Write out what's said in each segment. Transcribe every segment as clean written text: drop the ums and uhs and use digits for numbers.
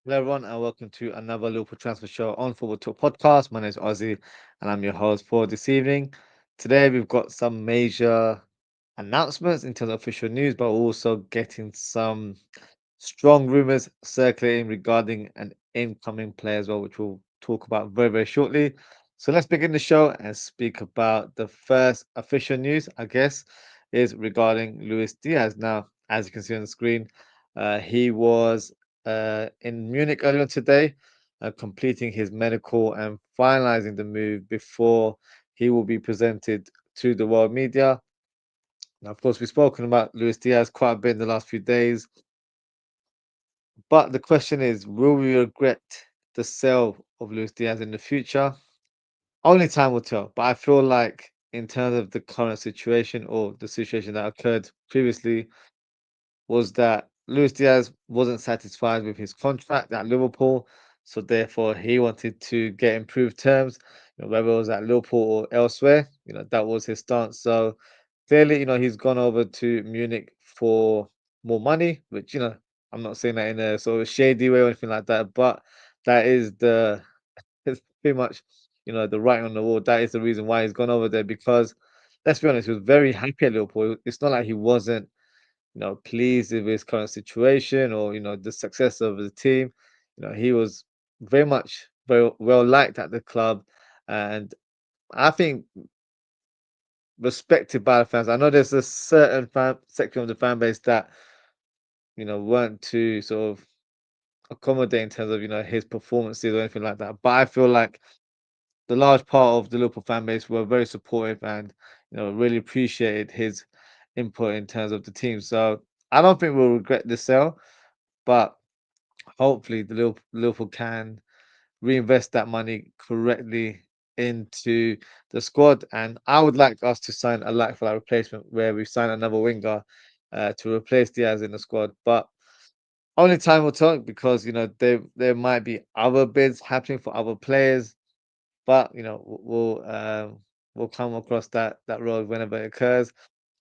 Hello, everyone, and welcome to another Liverpool Transfer Show on Football Talk Podcast. My name is Ozzy, and I'm your host for this evening. Today, we've got some major announcements in terms of official news, but also getting some strong rumors circulating regarding an incoming player as well, which we'll talk about very, very shortly. So let's begin the show and speak about the first official news, I guess, is regarding Luis Diaz. Now, as you can see on the screen, he was in Munich earlier today, completing his medical and finalizing the move before he will be presented to the world media. Now, of course, we've spoken about Luis Diaz quite a bit in the last few days, but the question is, will we regret the sale of Luis Diaz in the future? Only time will tell. But I feel like, in terms of the current situation or the situation that occurred previously, was that Luis Diaz wasn't satisfied with his contract at Liverpool, so therefore he wanted to get improved terms, whether it was at Liverpool or elsewhere. That was his stance. So clearly, he's gone over to Munich for more money, which I'm not saying that in a sort of shady way or anything like that, but that is the it's pretty much the writing on the wall. That is the reason why he's gone over there because let's be honest, he was very happy at Liverpool. It's not like he wasn't pleased with his current situation or, the success of the team. He was very much very well liked at the club and I think respected by the fans. I know there's a certain section of the fan base that, weren't too sort of accommodate in terms of, his performances or anything like that. But I feel like the large part of the Liverpool fan base were very supportive and, really appreciated his input in terms of the team. So I don't think we'll regret the sale, but hopefully the Liverpool can reinvest that money correctly into the squad. And I would like us to sign a like for like replacement where we sign another winger to replace Diaz in the squad. But only time will tell because there might be other bids happening for other players. But we'll come across that road whenever it occurs.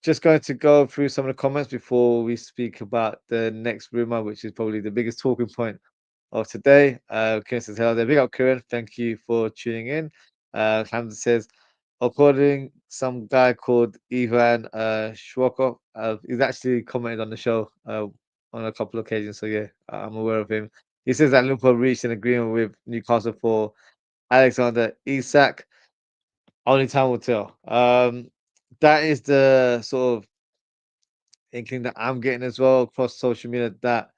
Just going to go through some of the comments before we speak about the next rumor, which is probably the biggest talking point of today. Kieran says, hello there. Big up, Kieran. Thank you for tuning in. Hamza says, according some guy called Ivan Shwokov, he's actually commented on the show on a couple of occasions. So, yeah, I'm aware of him. He says that Liverpool reached an agreement with Newcastle for Alexander Isak. Only time will tell. That is the sort of inkling that I'm getting as well across social media that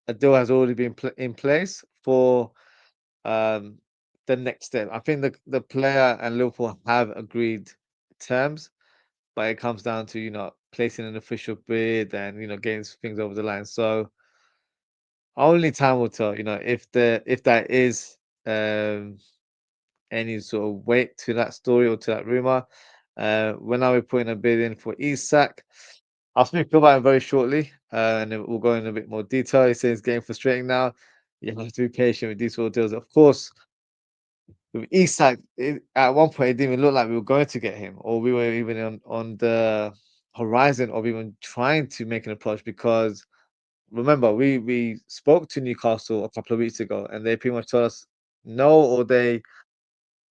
a deal has already been in place for um, the next step. I think the player and Liverpool have agreed terms, but it comes down to placing an official bid and getting things over the line. So only time will tell. If that is um, any sort of weight to that story or to that rumor. When are we putting a bid in for Isak? I'll speak about him very shortly, and then we'll go in a bit more detail. He says it's getting frustrating now. You have to be patient with these sort of deals. Of course, with Isak, at one point it didn't even look like we were going to get him, or we were even on the horizon of even trying to make an approach. Because remember, we spoke to Newcastle a couple of weeks ago, and they pretty much told us no, or they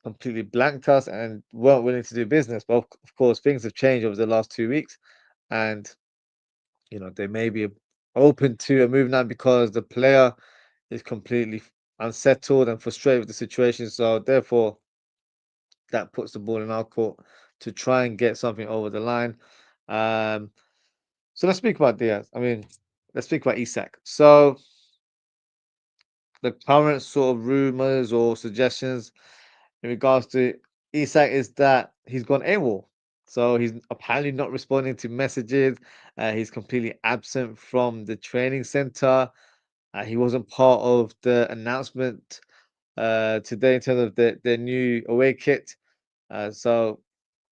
completely blanked us and weren't willing to do business. But of course, things have changed over the last 2 weeks, and they may be open to a move now because the player is completely unsettled and frustrated with the situation. So therefore, that puts the ball in our court to try and get something over the line. Um, so let's speak about Diaz. I mean, let's speak about Isak. So the current sort of rumors or suggestions in regards to Isak is that he's gone AWOL. So he's apparently not responding to messages. He's completely absent from the training center. He wasn't part of the announcement today in terms of the new away kit. So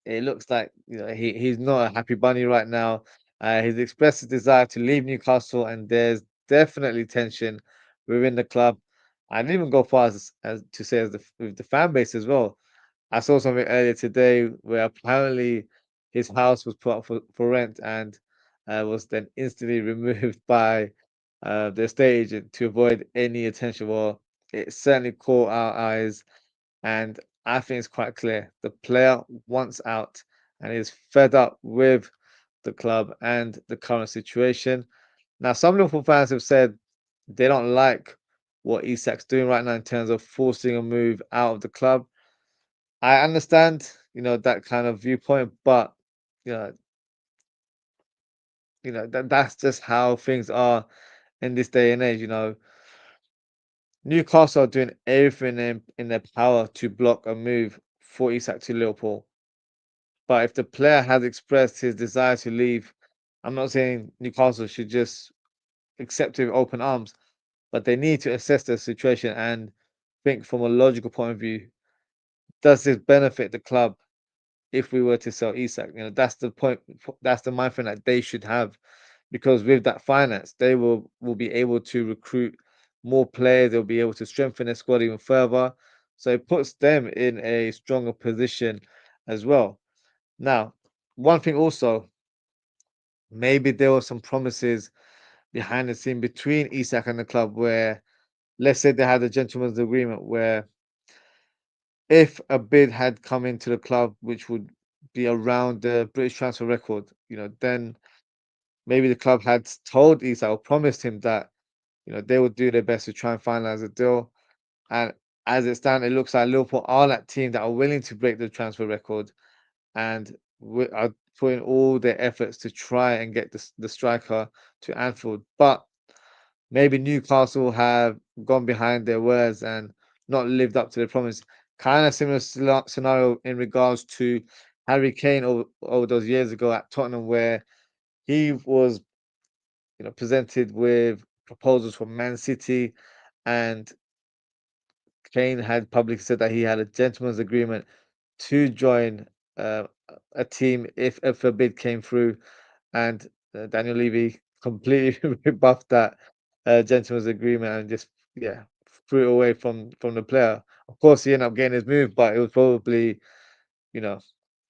it looks like he's not a happy bunny right now. He's expressed his desire to leave Newcastle, and there's definitely tension within the club. I'd even go far as to say with the fan base as well. I saw something earlier today where apparently his house was put up for rent and was then instantly removed by the estate agent, to avoid any attention. Well, it certainly caught our eyes, and I think it's quite clear the player wants out and is fed up with the club and the current situation. Now, some Liverpool fans have said they don't like what Isak's doing right now in terms of forcing a move out of the club. I understand, that kind of viewpoint, but you know, that's just how things are in this day and age. Newcastle are doing everything in their power to block a move for Isak to Liverpool. But if the player has expressed his desire to leave, I'm not saying Newcastle should just accept it with open arms, but they need to assess the situation and think from a logical point of view. Does this benefit the club if we were to sell Isak? That's the point. That's the mindset that they should have, because with that finance, they will be able to recruit more players. They'll be able to strengthen their squad even further. So it puts them in a stronger position as well. Now, one thing also, maybe there were some promises behind the scene between Isak and the club where, let's say they had a gentleman's agreement where if a bid had come into the club which would be around the British transfer record, then maybe the club had told Isak or promised him that, they would do their best to try and finalize a deal. And as it stands, it looks like Liverpool are that team that are willing to break the transfer record and are putting all their efforts to try and get the striker to Anfield. But maybe Newcastle have gone behind their words and not lived up to their promise. Kind of similar scenario in regards to Harry Kane over those years ago at Tottenham, where he was, presented with proposals from Man City, and Kane had publicly said that he had a gentleman's agreement to join uh, a team if a bid came through, and Daniel Levy completely rebuffed that gentleman's agreement and just threw it away from the player. Of course, he ended up getting his move, but it was probably you know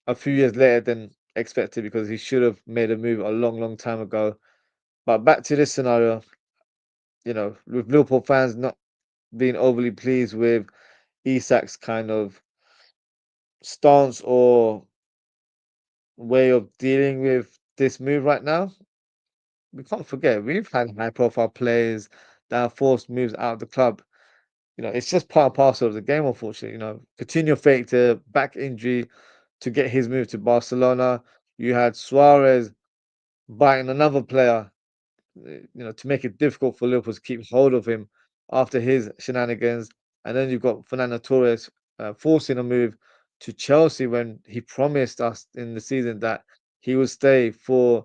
a few years later than expected because he should have made a move a long time ago. But back to this scenario, with Liverpool fans not being overly pleased with Isak's kind of stance or way of dealing with this move right now, we can't forget we've had high profile players that have forced moves out of the club. It's just part and parcel of the game, unfortunately. Coutinho faked a back injury to get his move to Barcelona. You had Suarez biting another player, to make it difficult for Liverpool to keep hold of him after his shenanigans. And then you've got Fernando Torres forcing a move to Chelsea when he promised us in the season that he would stay for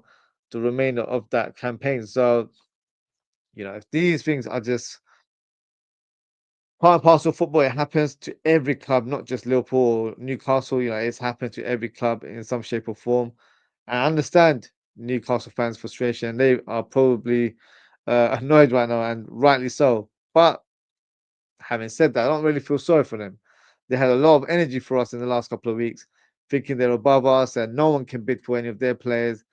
the remainder of that campaign. So, if these things are just part and parcel of football, it happens to every club, not just Liverpool or Newcastle. It's happened to every club in some shape or form. I understand Newcastle fans' frustration. They are probably annoyed right now, and rightly so. But having said that, I don't really feel sorry for them. They had a lot of energy for us in the last couple of weeks, thinking they're above us and no one can bid for any of their players.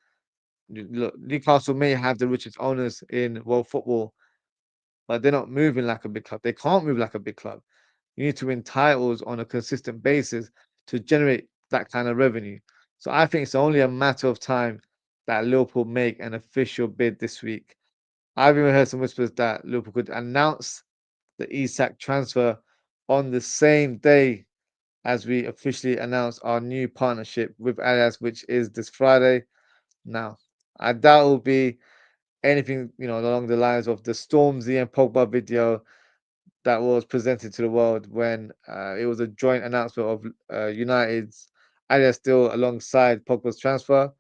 Look, Newcastle may have the richest owners in world football, but they're not moving like a big club. They can't move like a big club. You need to win titles on a consistent basis to generate that kind of revenue. So I think it's only a matter of time that Liverpool make an official bid this week. I've even heard some whispers that Liverpool could announce the Isak transfer on the same day as we officially announce our new partnership with Diaz, which is this Friday. Now, I doubt it will be anything, along the lines of the Stormzy and Pogba video that was presented to the world when it was a joint announcement of United's Adidas deal alongside Pogba's transfer.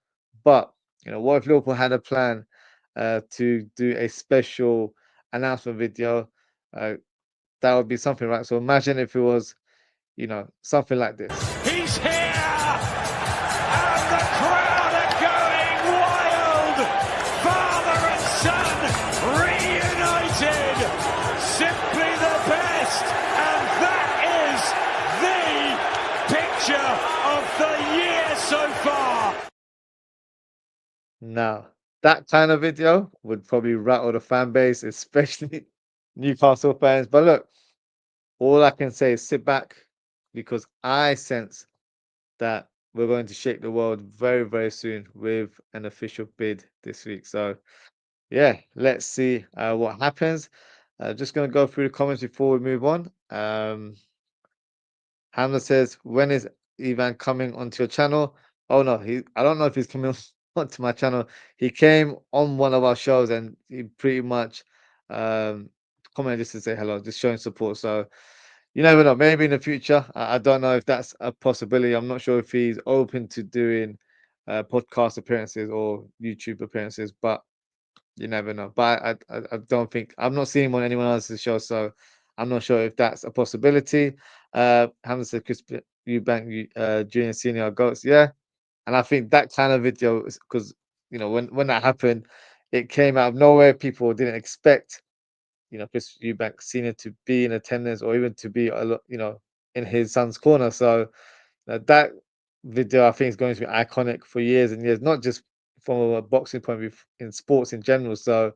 But what if Liverpool had a plan to do a special announcement video? That would be something, right? So imagine if it was, something like this. He's here, and the crowd are going wild. Father and son reunited, simply the best, and that is the picture of the year so far. Now, that kind of video would probably rattle the fan base, especially Newcastle fans. But look, all I can say is sit back because I sense that we're going to shake the world very, very soon with an official bid this week. So, yeah, let's see what happens. Just going to go through the comments before we move on. Hamza says, when is Ivan coming onto your channel? Oh no, I don't know if he's coming onto my channel. He came on one of our shows and he pretty much um commented just to say hello, just showing support. So you never know. Maybe in the future. I don't know if that's a possibility. I'm not sure if he's open to doing podcast appearances or YouTube appearances, but you never know. But I don't think I'm not seeing him on anyone else's show, so I'm not sure if that's a possibility. Hamza said Chris Eubank Junior Senior Goats, yeah. And I think that kind of video is because when that happened, it came out of nowhere. People didn't expect Chris Eubank Senior to be in attendance or even to be in his son's corner. So that video I think is going to be iconic for years and years, not just from a boxing point of view, in sports in general. So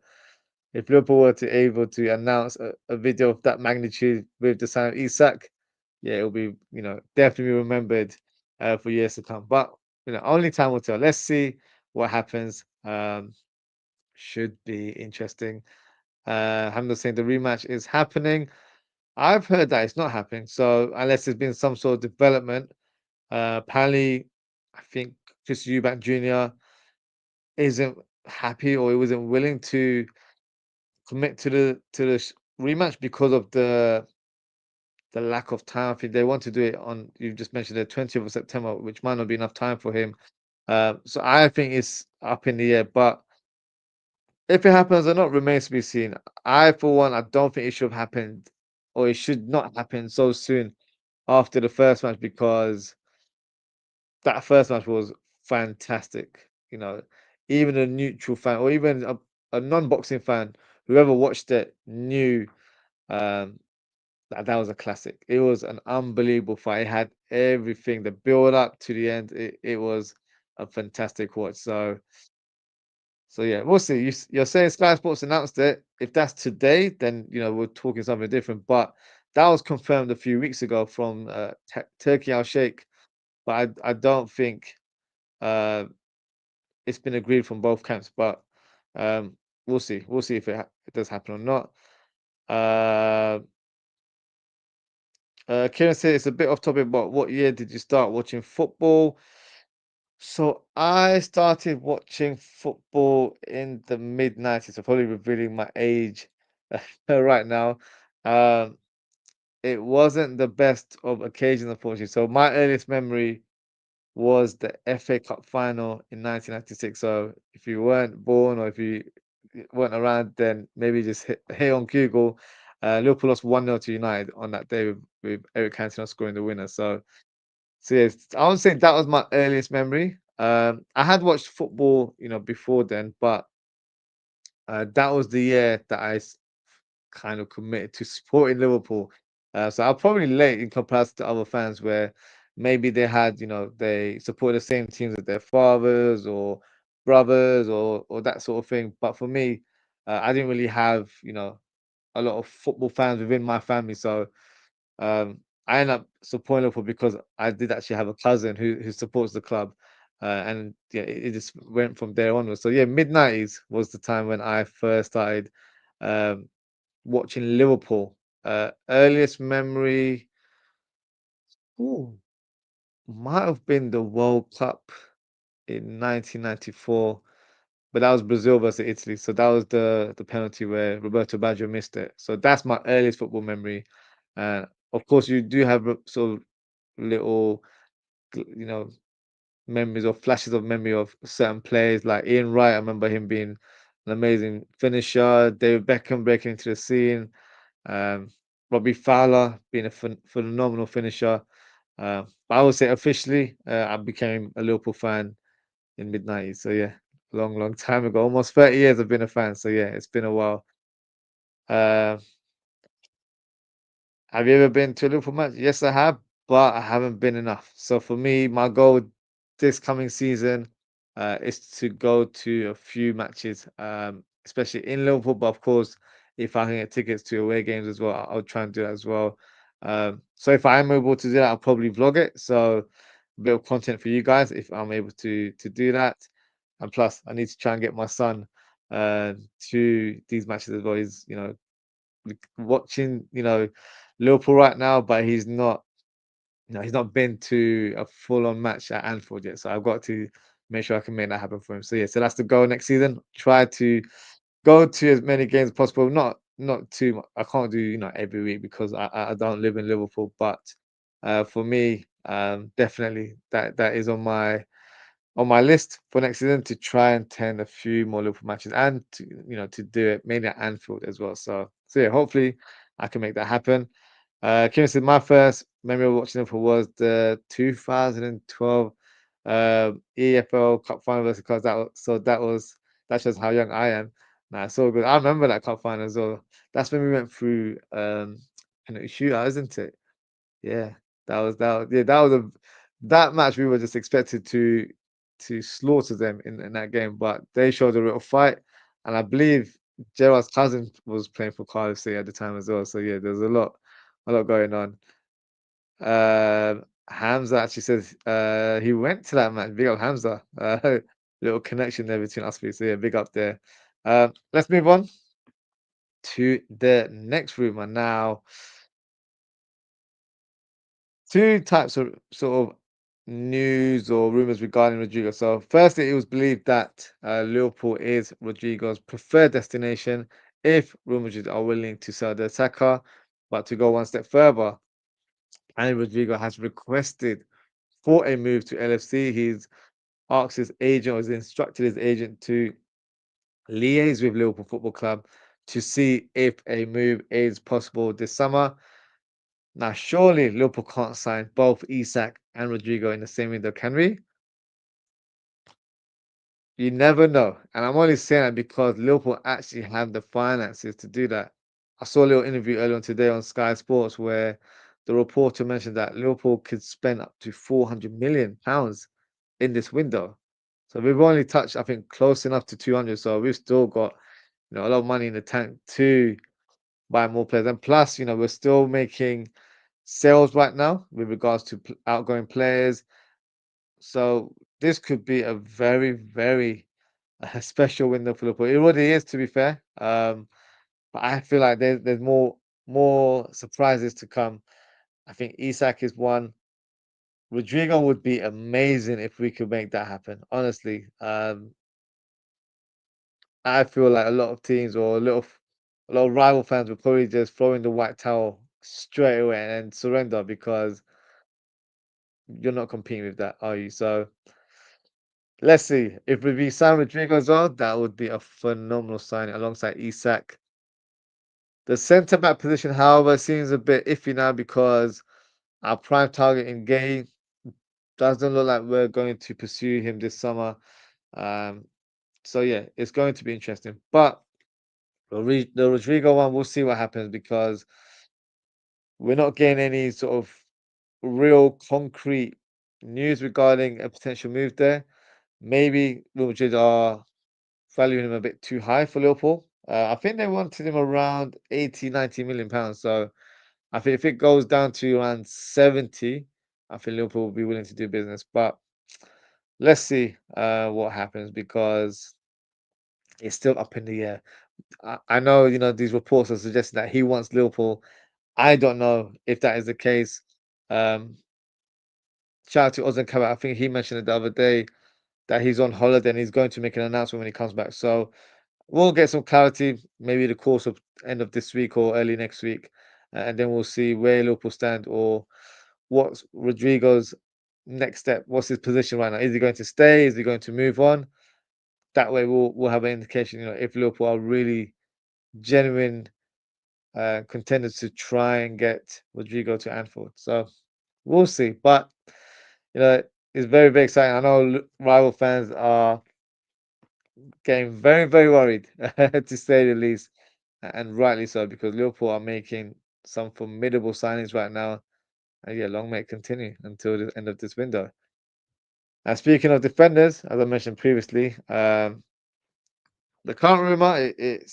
if Liverpool were to able to announce a video of that magnitude with the sign of Isak, yeah, it'll be definitely remembered for years to come. But only time will tell. Let's see what happens. Should be interesting. Hamza saying the rematch is happening. I've heard that it's not happening. So unless there's been some sort of development, apparently, I think Chris Eubank Jr. isn't happy or he wasn't willing to commit to the rematch because of the lack of time. I think they want to do it on, you just mentioned the 20th of September, which might not be enough time for him. So I think it's up in the air. But if it happens or not remains to be seen. I, for one, I don't think it should have happened or it should not happen so soon after the first match because that first match was fantastic. Even a neutral fan or even a non-boxing fan, whoever watched it knew um, that was a classic. It was an unbelievable fight. It had everything, the build up to the end. It was a fantastic watch. So yeah, we'll see. You're saying Sky Sports announced it. If that's today, then we're talking something different. But that was confirmed a few weeks ago from Turkey Al Sheikh. But I don't think uh, it's been agreed from both camps. But we'll see. We'll see if it does happen or not. Kieran said it's a bit off topic, but what year did you start watching football? So I started watching football in the mid-90s. I'm probably revealing my age right now. Um, it wasn't the best of occasions, unfortunately. So my earliest memory was the FA Cup final in 1996. So if you weren't born or if you weren't around, then maybe just hit on Google. Liverpool lost 1-0 to United on that day with Eric Cantona scoring the winner. So yes, I would say that was my earliest memory. I had watched football, before then, but that was the year that kind of committed to supporting Liverpool. So I'm probably late in comparison to other fans where maybe they had, they support the same teams as their fathers or brothers or that sort of thing. But for me, I didn't really have, a lot of football fans within my family. So I ended up supporting Liverpool because I did actually have a cousin who supports the club, and yeah, it just went from there onwards. So yeah, mid-90s was the time when I first started um, watching Liverpool. Earliest memory, ooh, might have been the World Cup in 1994, but that was Brazil versus Italy. So that was the penalty where Roberto Baggio missed it. So that's my earliest football memory. And of course, you do have sort of little, you know, memories or flashes of memory of certain players like Ian Wright. I remember him being an amazing finisher. David Beckham breaking into the scene. Um, Robbie Fowler being a phenomenal finisher. But I would say officially, I became a Liverpool fan in mid-90s. So yeah, long, long time ago. Almost 30 years I've been a fan. So yeah, it's been a while. Uh, have you ever been to a Liverpool match? Yes, I have, but I haven't been enough. So for me, my goal this coming season is to go to a few matches, especially in Liverpool. But of course, if I can get tickets to away games as well, I'll try and do that as well. So if I am able to do that, I'll probably vlog it. So a bit of content for you guys if I'm able to do that. And plus, I need to try and get my son to these matches as well. He's watching Liverpool right now, but he's not. No, he's not been to a full-on match at Anfield yet, so I've got to make sure I can make that happen for him. So yeah, so that's the goal next season. Try to go to as many games as possible. Not too much. I can't do every week because I don't live in Liverpool. But for me, definitely that is on my list for next season to try and attend a few more Liverpool matches and to do it mainly at Anfield as well. So yeah, hopefully I can make that happen. Kieran said my first memory of watching Liverpool was the 2012 EFL Cup final versus Cardiff. That shows how young I am. Nah, so good. I remember that cup final as well. That's when we went through penalty shootout, isn't it? Yeah, that was a that match we were just expected to slaughter them in that game, but they showed a real fight, and I believe Gerard's cousin was playing for Cardiff City at the time as well. So yeah, there's a lot going on. Hamza actually says he went to that match. Big up Hamza. Little connection there between us three. So yeah, big up there. Let's move on to the next rumor now. Two types of sort of news or rumors regarding Rodrygo. So, firstly, it was believed that Liverpool is Rodrygo's preferred destination if Real Madrid are willing to sell the attacker. But to go one step further, and Rodrygo has requested for a move to LFC. He's asked his agent or has instructed his agent to liaise with Liverpool Football Club to see if a move is possible this summer. Now, surely Liverpool can't sign both Isak and Rodrygo in the same window, can we? You never know. And I'm only saying that because Liverpool actually have the finances to do that. I saw a little interview earlier on today on Sky Sports where the reporter mentioned that Liverpool could spend up to £400 million in this window. So we've only touched, I think, close enough to 200. So we've still got, a lot of money in the tank to buy more players. And plus, we're still making sales right now with regards to outgoing players. So this could be a very, very special window for Liverpool. It already is, to be fair. But I feel like there's more surprises to come. I think Isak is one. Rodrigo would be amazing if we could make that happen. Honestly, I feel like a lot of teams or a lot of rival fans would probably just throw in the white towel straight away and surrender because you're not competing with that, are you? So let's see. If we sign Rodrigo as well, that would be a phenomenal signing alongside Isak. The centre back position, however, seems a bit iffy now because our prime target in Gay doesn't look like we're going to pursue him this summer. Um, so yeah, it's going to be interesting. But the Rodrigo one, we'll see what happens because we're not getting any sort of real concrete news regarding a potential move there. Maybe Real Madrid are valuing him a bit too high for Liverpool. I think they wanted him around 80, 90 million pounds. So I think if it goes down to around 70, I think Liverpool will be willing to do business. But let's see what happens because it's still up in the air. I know, these reports are suggesting that he wants Liverpool. I don't know if that is the case. Um, Shout out to Ozan Kabak. I think he mentioned it the other day that he's on holiday and he's going to make an announcement when he comes back. So we'll get some clarity, maybe the course of end of this week or early next week, and then we'll see where Liverpool stand or what's Rodrigo's next step. What's his position right now? Is he going to stay? Is he going to move on? That way, we'll have an indication. If Liverpool are really genuine contenders to try and get Rodrigo to Anfield. So we'll see. But you know, it's very, very exciting. I know rival fans are getting very, very worried, to say the least, and rightly so, because Liverpool are making some formidable signings right now. And yeah, long may it continue until the end of this window. And speaking of defenders, as I mentioned previously, the current rumor it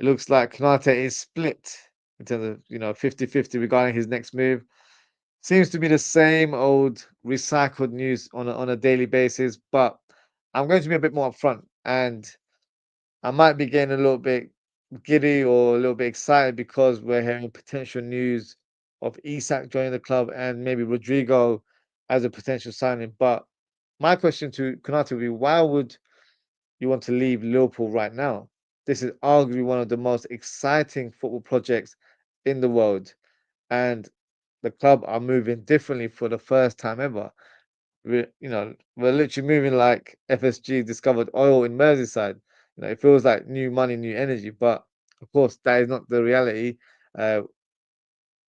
looks like Konate is split in terms of 50-50 regarding his next move. Seems to be the same old recycled news on a daily basis, but I'm going to be a bit more upfront, and I might be getting a little bit giddy or a little bit excited because we're hearing potential news of Isak joining the club and maybe Rodrygo as a potential signing. But my question to Konate would be, why would you want to leave Liverpool right now? This is arguably one of the most exciting football projects in the world, and the club are moving differently for the first time ever. We're literally moving like FSG discovered oil in Merseyside. It feels like new money, new energy, but of course that is not the reality. Uh,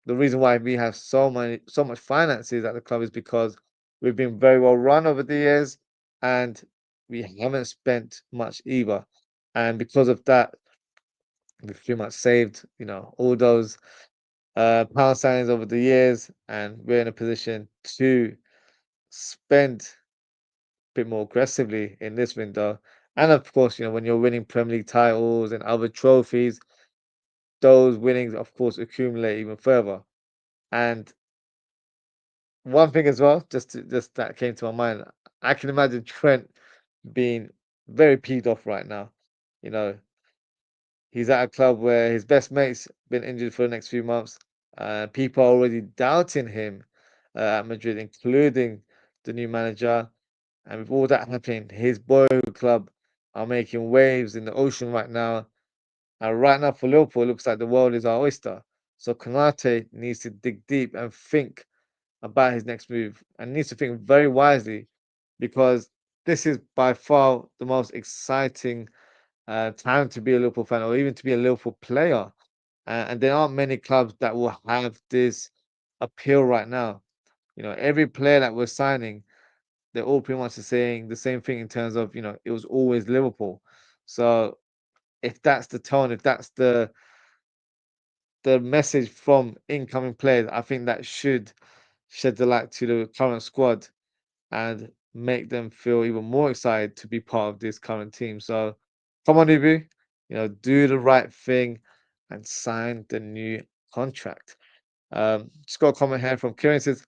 the reason why we have so much finances at the club is because we've been very well run over the years, and we haven't spent much either. And because of that, we've pretty much saved, all those pound signings over the years, and we're in a position to spend bit more aggressively in this window. And of course, when you're winning Premier League titles and other trophies, those winnings, of course, accumulate even further. And one thing as well, just that came to my mind, I can imagine Trent being very peeved off right now. You know, he's at a club where his best mate's been injured for the next few months. People are already doubting him at Madrid, including the new manager. And with all that happening, his boyhood club are making waves in the ocean right now. And right now for Liverpool, it looks like the world is our oyster. So Konate needs to dig deep and think about his next move and needs to think very wisely because this is by far the most exciting time to be a Liverpool fan or even to be a Liverpool player. And there aren't many clubs that will have this appeal right now. Every player that we're signing, they're all pretty much saying the same thing in terms of, it was always Liverpool. So if that's the tone, if that's the message from incoming players, I think that should shed the light to the current squad and make them feel even more excited to be part of this current team. So come on, Ibu, do the right thing and sign the new contract. Just got a comment here from Kieran. Says,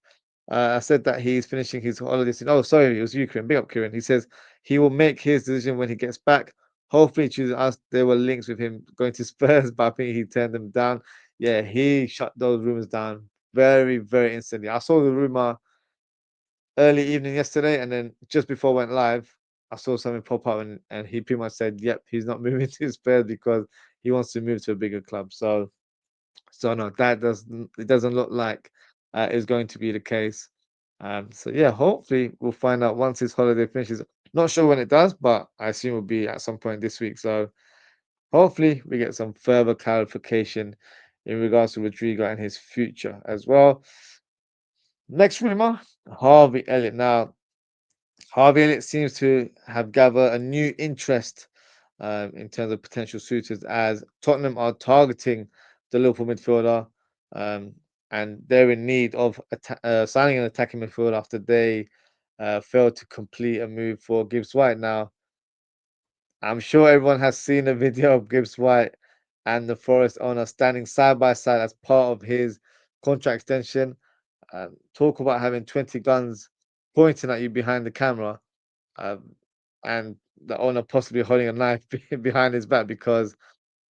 I said that he's finishing his holiday soon. Oh, sorry, it was you, Kieran. Big up, Kieran. He says he will make his decision when he gets back. Hopefully, choosing us. There were links with him going to Spurs, but I think he turned them down. Yeah, he shut those rumors down very, very instantly. I saw the rumor early evening yesterday, and then just before I went live, I saw something pop up, and he pretty much said, "Yep, he's not moving to Spurs because he wants to move to a bigger club." So no, it doesn't look like is going to be the case. So yeah, hopefully we'll find out once his holiday finishes. Not sure when it does, but I assume it'll be at some point this week. So hopefully we get some further clarification in regards to Rodrygo and his future as well. Next rumor, Harvey Elliott. Now, Harvey Elliott seems to have gathered a new interest in terms of potential suitors as Tottenham are targeting the Liverpool midfielder, um, and they're in need of signing an attacking midfielder after they failed to complete a move for Gibbs White. Now, I'm sure everyone has seen a video of Gibbs White and the Forest owner standing side by side as part of his contract extension. Talk about having 20 guns pointing at you behind the camera, um, and the owner possibly holding a knife behind his back because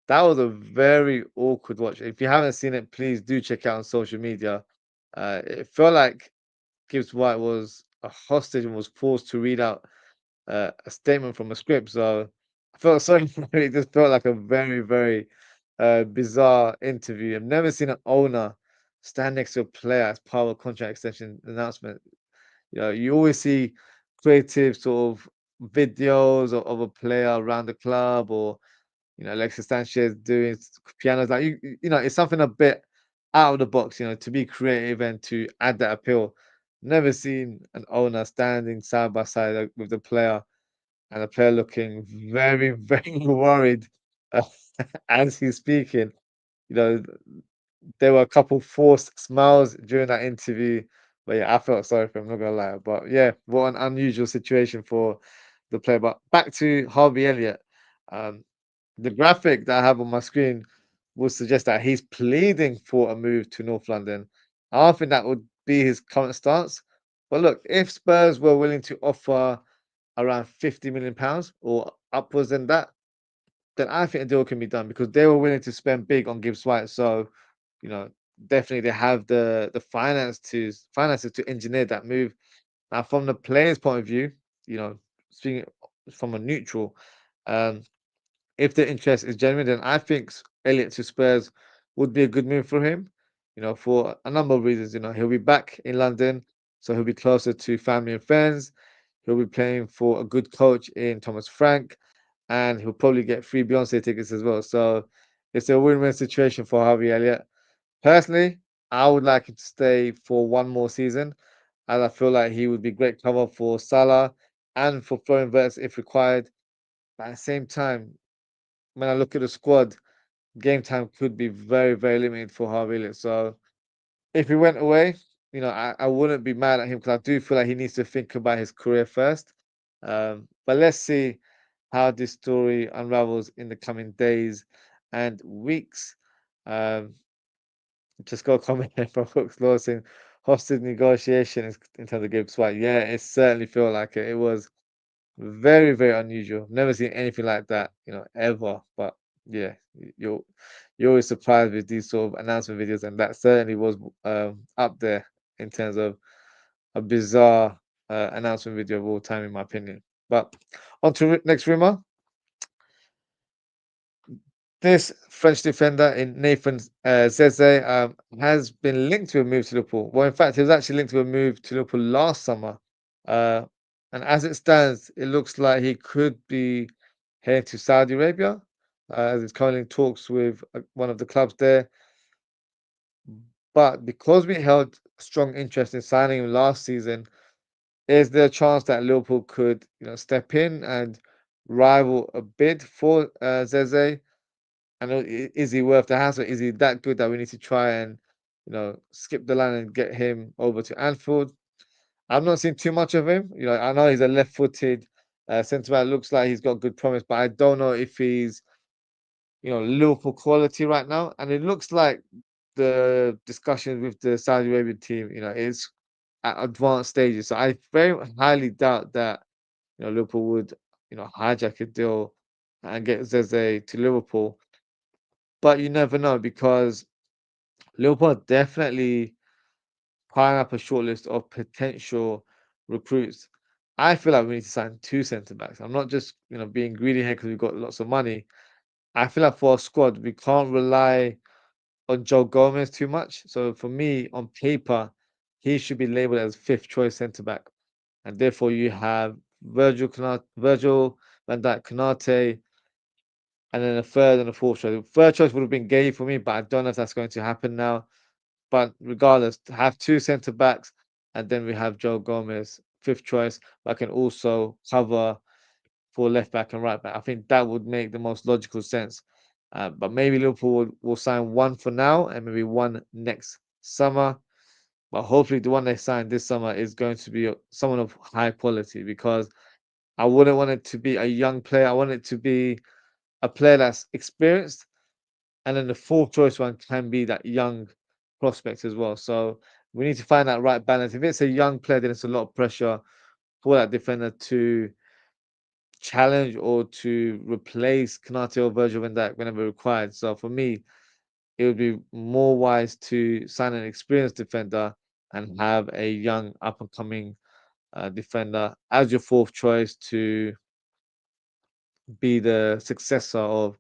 that was a very awkward watch. If you haven't seen it, please do check it out on social media. It felt like Gibbs White was a hostage and was forced to read out a statement from a script. So I felt sorry for him. It just felt like a very, very bizarre interview. I've never seen an owner stand next to a player as part of a contract extension announcement. You always see creative sort of videos of a player around the club or Alexis Sanchez doing pianos. Like it's something a bit out of the box. To be creative and to add that appeal. Never seen an owner standing side by side with the player and the player looking very, very worried uh, as he's speaking. You know, there were a couple forced smiles during that interview But yeah, I felt sorry for him, not gonna lie. But yeah, what an unusual situation for the player. But back to Harvey Elliott. Um, the graphic that I have on my screen would suggest that he's pleading for a move to North London. I don't think that would be his current stance. But look, if Spurs were willing to offer around £50 million or upwards than that, then I think a deal can be done because they were willing to spend big on Gibbs White. So, you know, definitely they have the finances to engineer that move. Now, from the player's point of view, you know, speaking from a neutral, um, if the interest is genuine, then I think Elliott to Spurs would be a good move for him. You know, for a number of reasons. You know, he'll be back in London, so he'll be closer to family and friends. He'll be playing for a good coach in Thomas Frank, and he'll probably get free Beyonce tickets as well. So it's a win-win situation for Harvey Elliott. Personally, I would like him to stay for one more season, as I feel like he would be great cover for Salah and for Florian Wirtz if required. But at the same time, when I look at the squad, game time could be very, very limited for Harvey Elliott. So if he went away, you know, I wouldn't be mad at him because I do feel like he needs to think about his career first. But let's see how this story unravels in the coming days and weeks. Um, just got a comment here from Hooks Law saying hostage negotiations in terms of Gibbs White. Yeah, it certainly felt like it. It was very, very unusual. Never seen anything like that, you know, ever. But yeah, you're always surprised with these sort of announcement videos, and that certainly was up there in terms of a bizarre announcement video of all time, in my opinion. But on to next rumor. This French defender in Nathan Zeze has been linked to a move to Liverpool. Well, in fact, he was actually linked to a move to Liverpool last summer. Uh, and as it stands, it looks like he could be heading to Saudi Arabia, as he's currently in talks with one of the clubs there. But because we held strong interest in signing him last season, is there a chance that Liverpool could, you know, step in and rival a bid for Zeze? I know, is he worth the hassle? Is he that good that we need to try and, you know, skip the line and get him over to Anfield? I've not seen too much of him. You know, I know he's a left-footed centre back. Looks like he's got good promise, but I don't know if he's, you know, Liverpool quality right now. And it looks like the discussions with the Saudi Arabian team, you know, is at advanced stages. So I very highly doubt that, you know, Liverpool would, you know, hijack a deal and get Zeze to Liverpool. But you never know because Liverpool are definitely piling up a shortlist of potential recruits. I feel like we need to sign two centre backs. I'm not just, you know, being greedy here because we've got lots of money. I feel like for our squad, we can't rely on Joe Gomez too much. So for me, on paper, he should be labelled as fifth choice centre back. And therefore you have Virgil Van Dijk, Konate, and then a third and a fourth choice. Third choice would have been Gay for me, but I don't know if that's going to happen now. But regardless, to have two centre backs, and then we have Joe Gomez, fifth choice, but can also cover for left back and right back. I think that would make the most logical sense. But maybe Liverpool will sign one for now and maybe one next summer. But hopefully, the one they sign this summer is going to be someone of high quality because I wouldn't want it to be a young player. I want it to be a player that's experienced, and then the fourth choice one can be that young prospect as well. So we need to find that right balance. If it's a young player, then it's a lot of pressure for that defender to challenge or to replace Konate or Virgil van Dijk whenever required. So for me, it would be more wise to sign an experienced defender and have a young up and coming defender as your fourth choice to be the successor of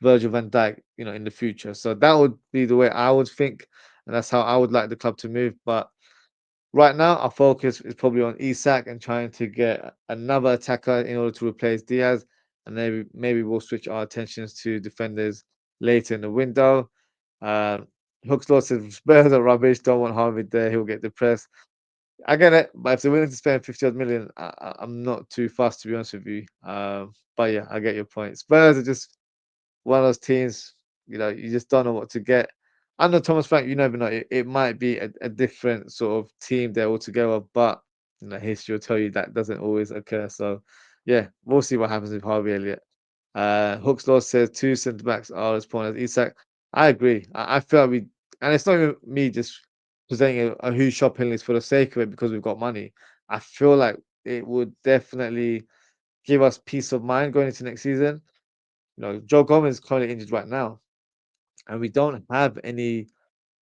Virgil van Dijk, you know, in the future. So that would be the way I would think, and that's how I would like the club to move. But right now, our focus is probably on Isak and trying to get another attacker in order to replace Diaz, and maybe we'll switch our attentions to defenders later in the window. Um, Hookslaw says Spurs are rubbish. Don't want Harvey there. He'll get depressed. I get it, but if they're willing to spend 50 odd million, I'm not too fast to be honest with you. But yeah, I get your point. Spurs are just one of those teams, you know, you just don't know what to get. under Thomas Frank, you never know. It might be a different sort of team there altogether, but history will tell you that doesn't always occur. So, yeah, we'll see what happens with Harvey Elliott. Hooks Law says 2 centre backs are as poor as Isak. I agree. I feel like and it's not even me just presenting a huge shopping list for the sake of it because we've got money. I feel like it would definitely give us peace of mind going into next season. Joe Gomez is currently injured right now, and we don't have any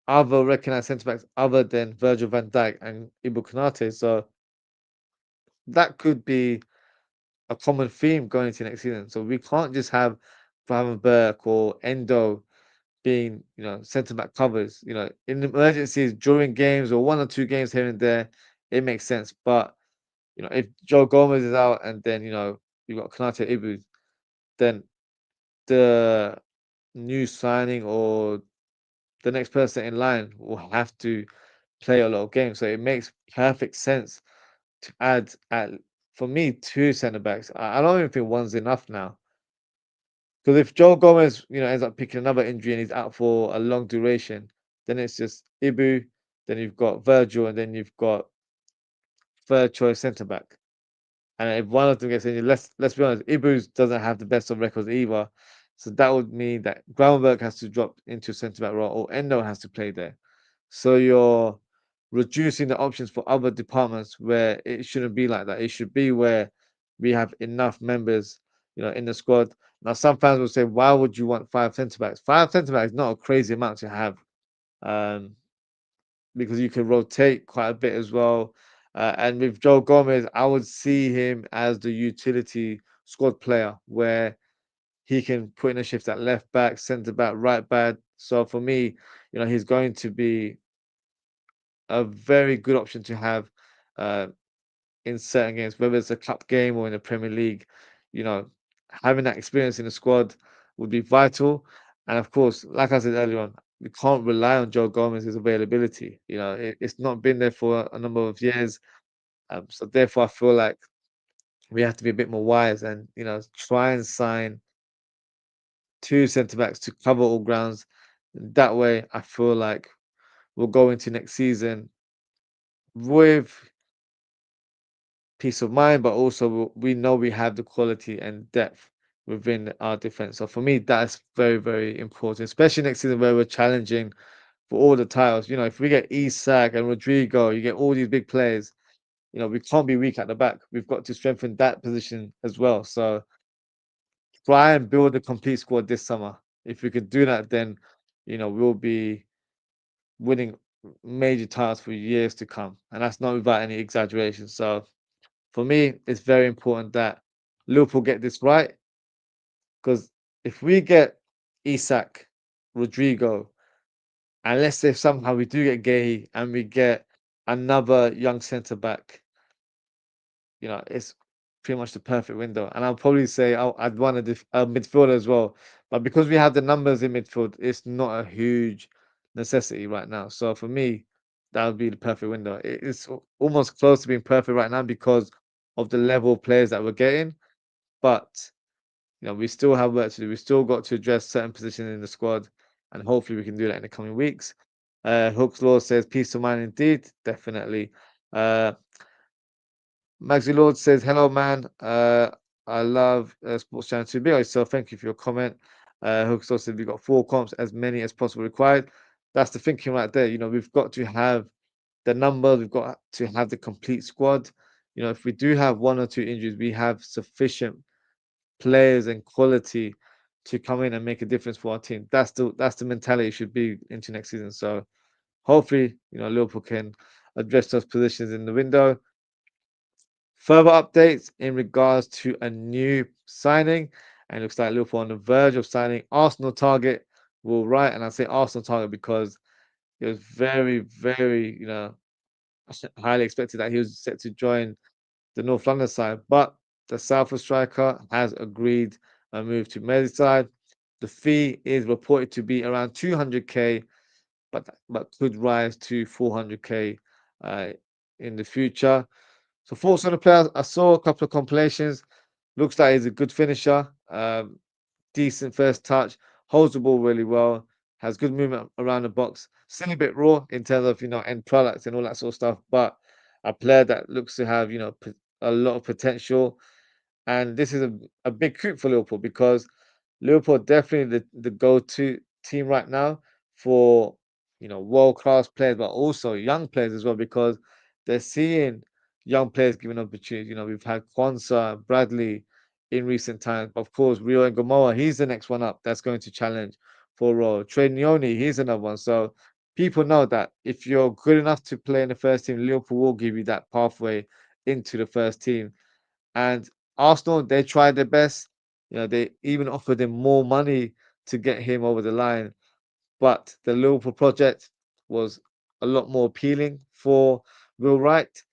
other recognised centre backs other than Virgil van Dijk and Ibu Konate. So that could be a common theme going into next season. So we can't just have Burke or Endo being, centre back covers. In emergencies during games or 1 or 2 games here and there, it makes sense. But if Joe Gomez is out and then you've got Konate Ibu, then the new signing or the next person in line will have to play a lot of games. So it makes perfect sense to add for me 2 centre backs. I don't even think one's enough now. Because if Joe Gomez, ends up picking another injury and he's out for a long duration, then it's just Ibu, then you've got Virgil, and then you've got third choice centre back. And if one of them gets injured, let's be honest, Ibu doesn't have the best of records either. So that would mean that Gravenberg has to drop into centre back role or Endo has to play there. So you're reducing the options for other departments where it shouldn't be like that. It should be where we have enough members, in the squad. Now, some fans will say, why would you want 5 centre backs? 5 centre backs is not a crazy amount to have, because you can rotate quite a bit as well. And with Joe Gomez, I would see him as the utility squad player where he can put in a shift at left back, centre back, right back. So for me, he's going to be a very good option to have uh, in certain games, whether it's a cup game or in the Premier League. Having that experience in the squad would be vital. And of course, like I said earlier on, we can't rely on Joe Gomez's availability. It's not been there for a number of years. So therefore, I feel like we have to be a bit more wise and try and sign 2 centre backs to cover all grounds. That way, I feel like we'll go into next season with peace of mind, but also we know we have the quality and depth within our defense. So for me, that's very, very important, especially next season where we're challenging for all the titles. If we get Isak and Rodrygo, you get all these big players. We can't be weak at the back. We've got to strengthen that position as well. So try and build a complete squad this summer. If we could do that, then we'll be winning major titles for years to come, and that's not without any exaggeration. So for me, it's very important that Liverpool get this right, because if we get Isak, Rodrigo, and let's say somehow we do get Gay and we get another young centre back, it's pretty much the perfect window. And I'll probably say I'd want a midfielder as well, but because we have the numbers in midfield, it's not a huge necessity right now. So for me, that would be the perfect window. It's almost close to being perfect right now because of the level of players that we're getting. But we still have work to do. We still got to address certain positions in the squad, and hopefully we can do that in the coming weeks. Hooks Law says peace of mind indeed, definitely. Maxi Lord says hello, man. I love Sports Channel 2B, so thank you for your comment. Hooks Law said we've got 4 comps, as many as possible required. That's the thinking right there. We've got to have the numbers. We've got to have the complete squad. If we do have 1 or 2 injuries, we have sufficient players and quality to come in and make a difference for our team. That's the mentality it should be into next season. So hopefully, Liverpool can address those positions in the window. Further updates in regards to a new signing, and it looks like Liverpool on the verge of signing Arsenal target Will Wright. And I say Arsenal target because it was very, very, highly expected that he was set to join the North London side, but the Salford striker has agreed a move to Merseyside. The fee is reported to be around 200k, but could rise to 400k in the future. So thoughts on the players? I saw a couple of compilations. Looks like he's a good finisher. Decent first touch. Holds the ball really well. has good movement around the box. Still a bit raw in terms of end products and all that sort of stuff, but a player that looks to have a lot of potential. And this is a big coup for Liverpool because Liverpool are definitely the go-to team right now for world-class players, but also young players as well because they're seeing young players given opportunities. We've had Kwanzaa, Bradley in recent times. Of course, Rio and Gamoa, he's the next one up that's going to challenge for a role. Trey Nyoni, he's another one. So people know that if you're good enough to play in the first team, Liverpool will give you that pathway into the first team. And Arsenal, they tried their best. They even offered him more money to get him over the line. But the Liverpool project was a lot more appealing for Will Wright.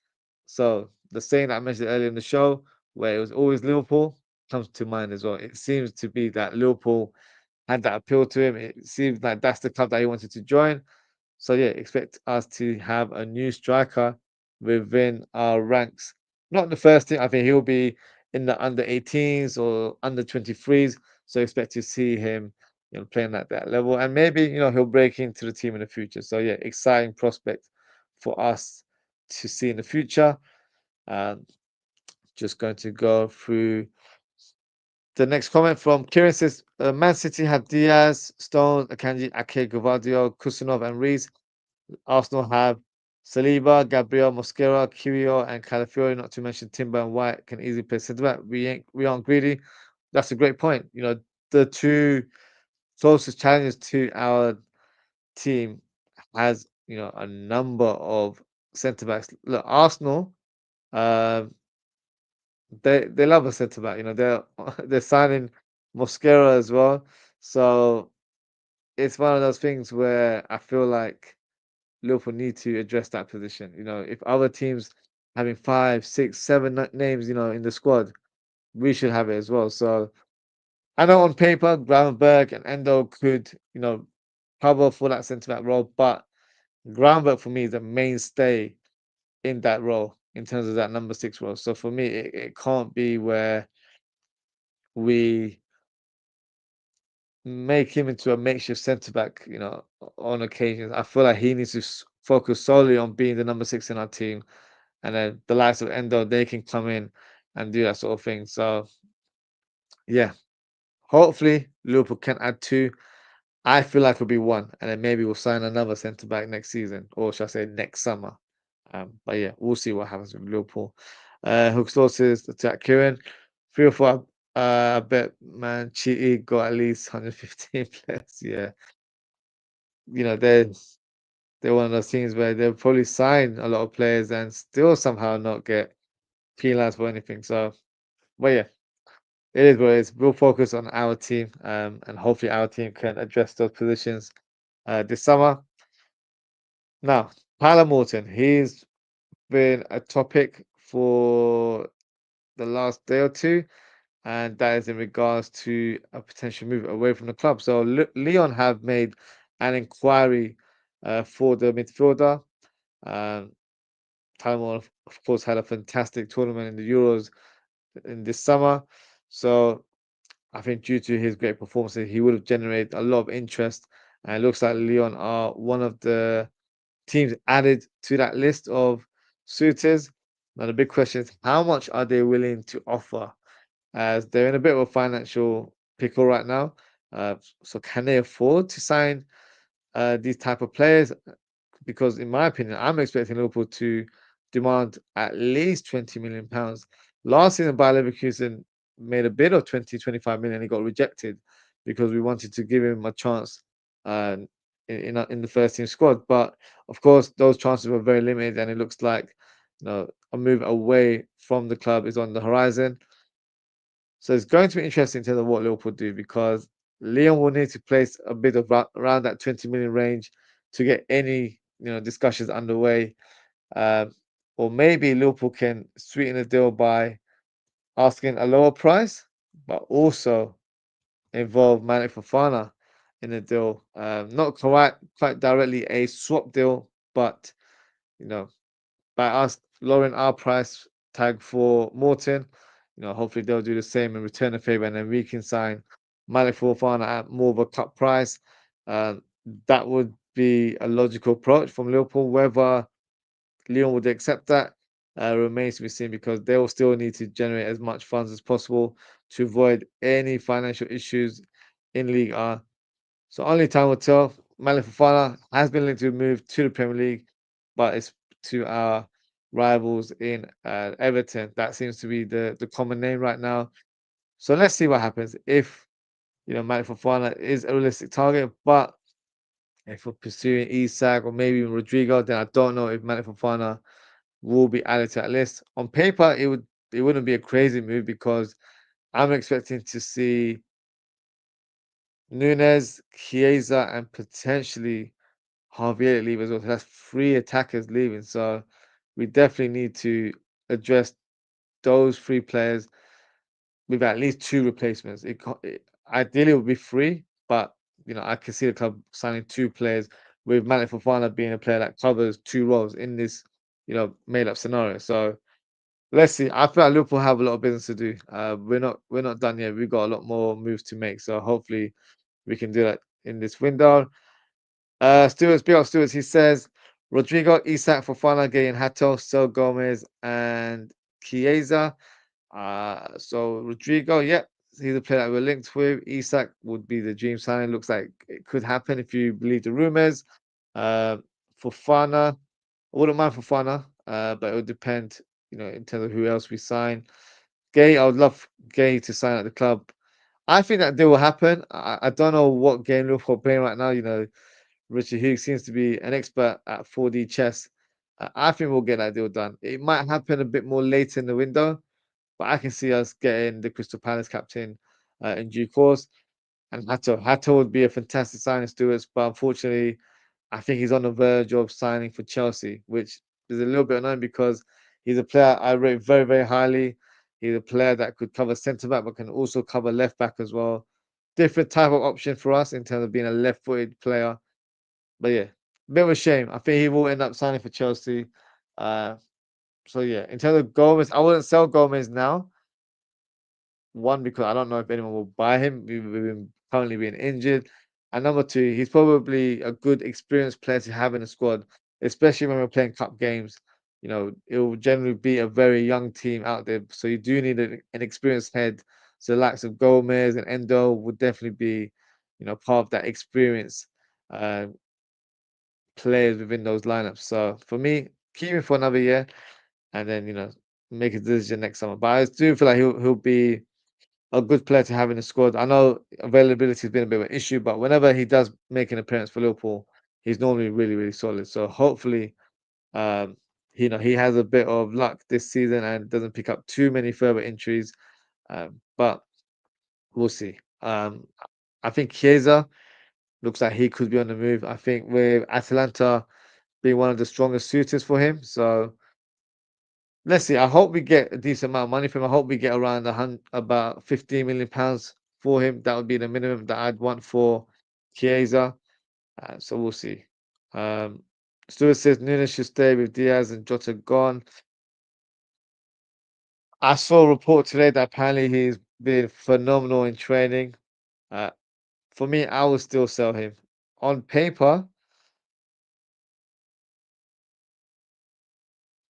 So the saying that I mentioned earlier in the show, where it was always Liverpool, comes to mind as well. It seems to be that Liverpool had that appeal to him. It seems like that's the club that he wanted to join. So yeah, expect us to have a new striker within our ranks. Not the first team. I think he'll be in the under 18s or under 23s. So expect to see him, playing at that level, and maybe he'll break into the team in the future. So yeah, exciting prospect for us to see in the future. Um, just going to go through the next comment from Kieran says Man City have Diaz, Stones, Akanji, Ake, Gvardio, Kusanov, and Reese. Arsenal have Saliba, Gabriel, Mosquera, Kiwior, and Calafiori, not to mention Timber and White can easily play centre back. We aren't greedy. That's a great point. The two closest challenges to our team has a number of centre backs. Look, Arsenal, um, they love a centre back. They're signing Mosquera as well. So it's one of those things where I feel like Liverpool need to address that position. If other teams having 5, 6, 7 names, in the squad, we should have it as well. So I know on paper, Gravenberg and Endo could, cover for that centre back role, but Gravenberg for me is the mainstay in that role in terms of that number 6 role. So for me, it can't be where we make him into a makeshift centre back, on occasions. I feel like he needs to focus solely on being the number 6 in our team. And then the likes of Endo, they can come in and do that sort of thing. So, yeah, hopefully Liverpool can add 2. I feel like it'll be 1, and then maybe we'll sign another centre back next season, or should I say next summer. But yeah, we'll see what happens with Liverpool. Hook says attack Kieran. 3 or 4. I bet Man City got at least 115 players. Yeah, they're one of those teams where they'll probably sign a lot of players and still somehow not get penalised for anything. So, but yeah, it is what it is. We'll focus on our team, and hopefully our team can address those positions this summer. Now, Tyler Morton, he's been a topic for the last day or two, and that is in regards to a potential move away from the club. So Leon have made an inquiry for the midfielder. Um, Tyler, of course, had a fantastic tournament in the Euros in this summer. So I think due to his great performances, he would have generated a lot of interest. And it looks like Leon are one of the teams added to that list of suitors. Now, the big question is how much are they willing to offer? As they're in a bit of a financial pickle right now. So, can they afford to sign these type of players? Because, in my opinion, I'm expecting Liverpool to demand at least £20 million. Last season, Bayer Leverkusen made a bid of 25 million. He got rejected because we wanted to give him a chance uh, in the first team squad. But of course, those chances were very limited, and it looks like a move away from the club is on the horizon. So it's going to be interesting to know what Liverpool do because Leon will need to place a bid of around that 20 million range to get any discussions underway. Um, or maybe Liverpool can sweeten the deal by asking a lower price, but also involve Malik Fofana in the deal. Not quite directly a swap deal, but you know by us lowering our price tag for Morton, hopefully they'll do the same and return a favor, and then we can sign Malik Fofana at more of a cut price. that would be a logical approach from Liverpool. Whether Lyon would accept that remains to be seen because they will still need to generate as much funds as possible to avoid any financial issues in League R. So only time will tell. Malik Fofana has been linked to move to the Premier League, but it's to our rivals in Everton. That seems to be the common name right now. So let's see what happens if Malik Fofana is a realistic target, but if we're pursuing Isak or maybe even Rodrygo, then I don't know if Malik Fofana will be added to that list. On paper, it wouldn't be a crazy move because I'm expecting to see Nunes, Chiesa, and potentially Javier leave as well. So that's three attackers leaving. So we definitely need to address those three players with at least two replacements. Ideally, it would be three, but I can see the club signing two players with Malik Fofana being a player that covers two roles in this, made up scenario. So let's see. I feel like Liverpool have a lot of business to do. We're not done yet. We've got a lot more moves to make. So hopefully we can do that in this window. Stewart's big up Stewart's. He says Rodrigo, Isak, Fofana, Gay, and Hato, So Gomez, and Chiesa. So Rodrigo, yep, he's a player that we're linked with. Isak would be the dream signing. Looks like it could happen if you believe the rumors. Uh, Fofana, I wouldn't mind Fofana, but it would depend, in terms of who else we sign. Gay, I would love Gay to sign at the club. I think that deal will happen. I don't know what game Liverpool are playing right now. Richard Hughes seems to be an expert at 4D chess. I think we'll get that deal done. It might happen a bit more later in the window, but I can see us getting the Crystal Palace captain in due course. And Hato would be a fantastic signing, Stewards, but unfortunately, I think he's on the verge of signing for Chelsea, which is a little bit annoying because he's a player I rate very, very highly. He's a player that could cover centre back, but can also cover left back as well. Different type of option for us in terms of being a left-footed player. But yeah, bit of a shame. I think he will end up signing for Chelsea. Uh, so yeah, in terms of Gomez, I wouldn't sell Gomez now. One, because I don't know if anyone will buy him with him currently being injured. And number two, he's probably a good experienced player to have in the squad, especially when we're playing cup games. It will generally be a very young team out there. So you do need an experienced head. So the likes of Gomez and Endo would definitely be, part of that experience. Uh, Players within those lineups. So for me, keep him for another year and then make a decision next summer. But I do feel like he'll be a good player to have in the squad. I know availability has been a bit of an issue, but whenever he does make an appearance for Liverpool, he's normally really, really solid. So hopefully, um, he has a bit of luck this season and doesn't pick up too many further injuries. But we'll see. I think Chiesa looks like he could be on the move. I think with Atalanta being one of the strongest suitors for him. So let's see. I hope we get a decent amount of money from him. I hope we get around about £15 million for him. That would be the minimum that I'd want for Chiesa. So we'll see. Um, Stuart says Nunes should stay with Diaz and Jota gone. I saw a report today that apparently he's been phenomenal in training. Uh, for me, I will still sell him. On paper,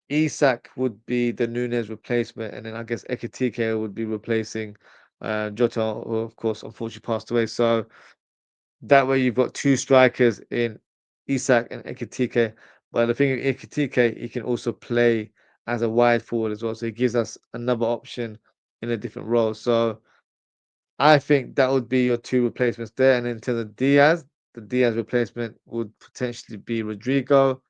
Isak would be the Nunes replacement, and then I guess Ekitike would be replacing Jota, who of course unfortunately passed away. So that way you've got two strikers in Isak and Ekitike. But the thing with Ekitike, he can also play as a wide forward as well. So he gives us another option in a different role. So I think that would be your two replacements there. And in terms of Diaz, the Diaz replacement would potentially be Rodrigo.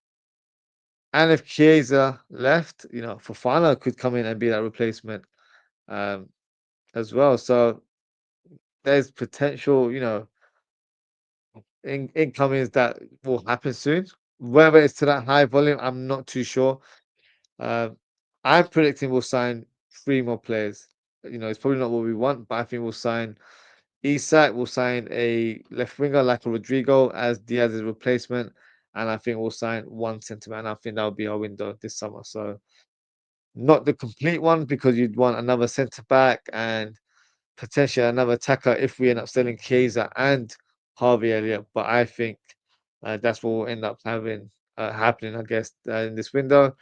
And if Chiesa left, Fofana could come in and be that replacement um, as well. So there's potential, incomings that will happen soon. Whether it's to that high volume, I'm not too sure. Um, I'm predicting we'll sign three more players. It's probably not what we want, but I think we'll sign Isak, we'll sign a left winger like a Rodrigo as Diaz's replacement, and I think we'll sign one centre back. And I think that'll be our window this summer. So not the complete one because you'd want another centre back and potentially another attacker if we end up selling Chiesa and Harvey Elliott. But I think That's what will end up happening, I guess, in this window.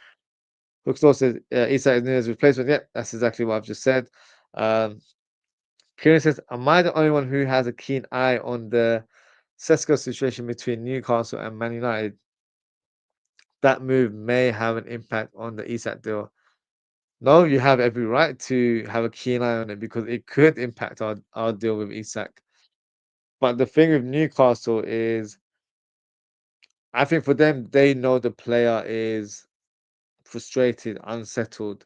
Hookstore says Isak is Nunez's replacement. Yep, that's exactly what I've just said. Um, Kieran says, am I the only one who has a keen eye on the Sesko situation between Newcastle and Man United? That move may have an impact on the Isak deal. No, you have every right to have a keen eye on it because it could impact our deal with Isak. But the thing with Newcastle is, I think for them, they know the player is frustrated, unsettled,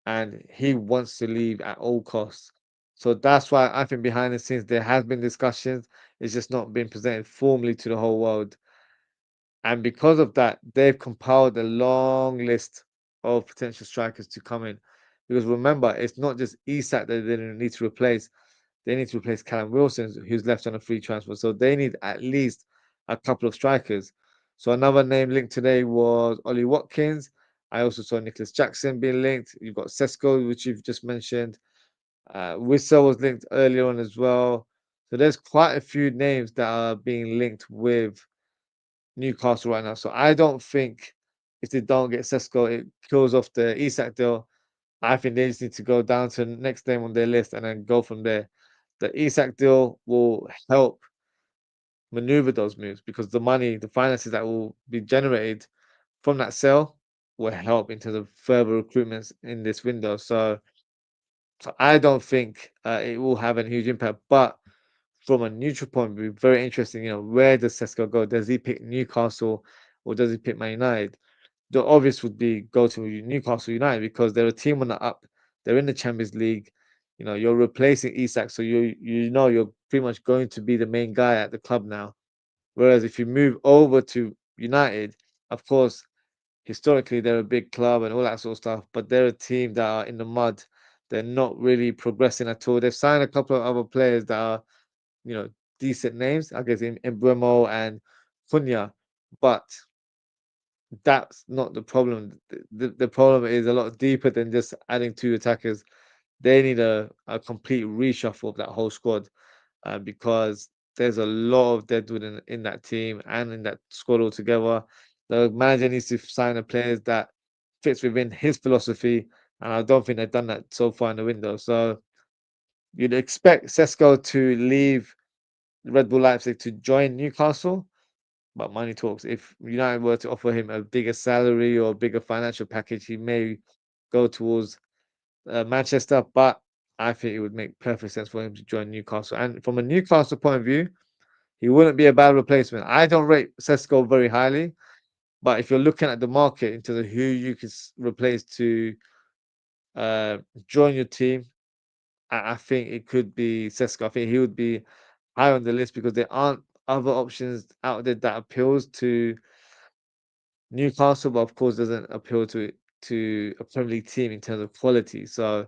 and he wants to leave at all costs. So that's why I think behind the scenes there has been discussions. It's just not been presented formally to the whole world. And because of that, they've compiled a long list of potential strikers to come in. Because remember, it's not just Isak that they need to replace. They need to replace Callum Wilson, who's left on a free transfer. So they need at least a couple of strikers. So another name linked today was Ollie Watkins. I also saw Nicholas Jackson being linked. You've got Sesko, which you've just mentioned. Wissel was linked earlier on as well. So there's quite a few names that are being linked with Newcastle right now. So I don't think if they don't get Sesko, it kills off the Isak deal. I think they just need to go down to the next name on their list and then go from there. The Isak deal will help maneuver those moves because the money, the finances that will be generated from that sale will help in terms of further recruitments in this window. So I don't think it will have a huge impact. But from a neutral point of view, very interesting. Where does Sesko go? Does he pick Newcastle or does he pick Man United? The obvious would be go to Newcastle United because they're a team on the up. They're in the Champions League. You're replacing Isak, so you're pretty much going to be the main guy at the club now. Whereas if you move over to United, of course, historically they're a big club and all that sort of stuff, but they're a team that are in the mud. They're not really progressing at all. They've signed a couple of other players that are, you know, decent names, I guess, in Bremo and Cunha, but that's not the problem. The problem is a lot deeper than just adding two attackers. They need a complete reshuffle of that whole squad because there's a lot of deadwood in that team and in that squad altogether. The manager needs to sign the players that fits within his philosophy, and I don't think they've done that so far in the window. So you'd expect Sesko to leave Red Bull Leipzig to join Newcastle, but money talks. If United were to offer him a bigger salary or a bigger financial package, he may go towards Manchester. But I think it would make perfect sense for him to join Newcastle. And from a Newcastle point of view, he wouldn't be a bad replacement. I don't rate Sesko very highly, but if you're looking at the market into the who you could replace to uh, join your team, I think it could be Sesko. I think he would be high on the list because there aren't other options out there that appeals to Newcastle, but of course doesn't appeal to a Premier League team in terms of quality. So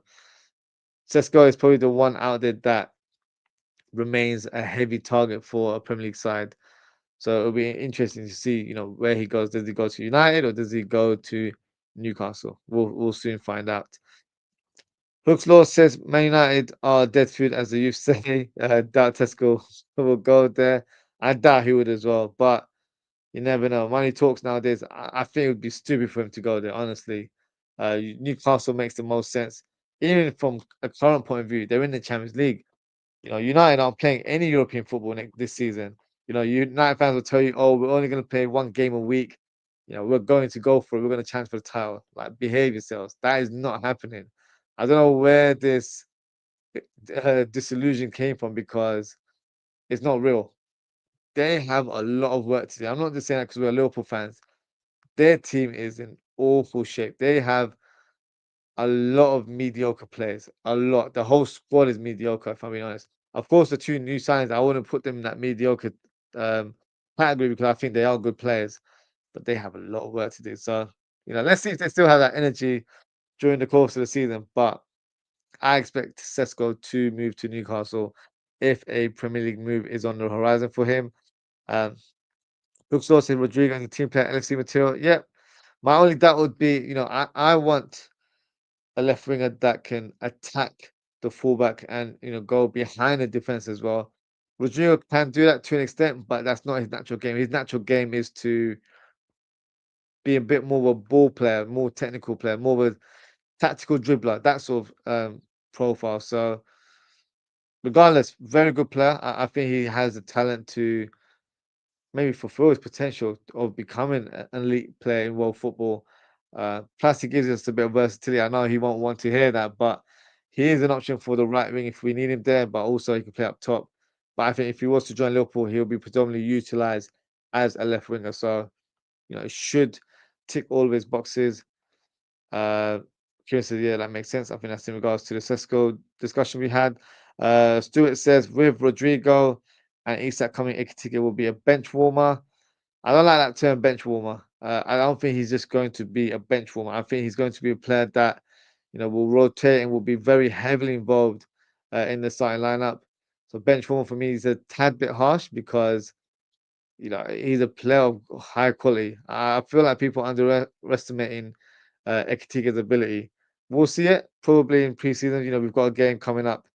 Sesko is probably the one out there that remains a heavy target for a Premier League side. So it'll be interesting to see, where he goes. Does he go to United or does he go to Newcastle? We'll soon find out. Hook's Law says Man United are dead food, as the youth say. Doubt Tesco will go there. I doubt he would as well, but you never know. Money talks nowadays. I think it would be stupid for him to go there, honestly. Newcastle makes the most sense. Even from a current point of view, they're in the Champions League. United aren't playing any European football this season. United fans will tell you, "Oh, we're only going to play one game a week. We're going to go for it. We're going to challenge for the title. Like, behave yourselves." That is not happening. I don't know where this disillusion came from because it's not real. They have a lot of work to do. I'm not just saying that because we're Liverpool fans. Their team is in awful shape. They have a lot of mediocre players. A lot. The whole squad is mediocre, if I'm being honest. Of course, the two new signings, I wouldn't put them in that mediocre um, category because I think they are good players, but they have a lot of work to do. So, let's see if they still have that energy during the course of the season. But I expect Sesko to move to Newcastle if a Premier League move is on the horizon for him. Um, Looks also Rodrygo and the team player LFC material. Yep. My only doubt would be, I want a left winger that can attack the fullback and go behind the defense as well. Rodrygo can do that to an extent, but that's not his natural game. His natural game is to be a bit more of a ball player, more technical player, more of a tactical dribbler, that sort of profile. So regardless, very good player. I think he has the talent to maybe fulfill his potential of becoming an elite player in world football. Plus, he gives us a bit of versatility. I know he won't want to hear that, but he is an option for the right wing if we need him there, but also he can play up top. But I think if he was to join Liverpool, he'll be predominantly utilized as a left winger. So, it should tick all of his boxes. Uh, Kieran says, yeah, that makes sense. I think that's in regards to the Sesko discussion we had. Stuart says, with Rodrygo and Isak coming, Ekitike will be a bench warmer. I don't like that term, bench warmer. I don't think he's just going to be a bench warmer. I think he's going to be a player that, will rotate and will be very heavily involved in the starting lineup. So bench warmer for me is a tad bit harsh because, he's a player of high quality. I feel like people underestimating Ekitike's ability. We'll see it probably in preseason. We've got a game coming up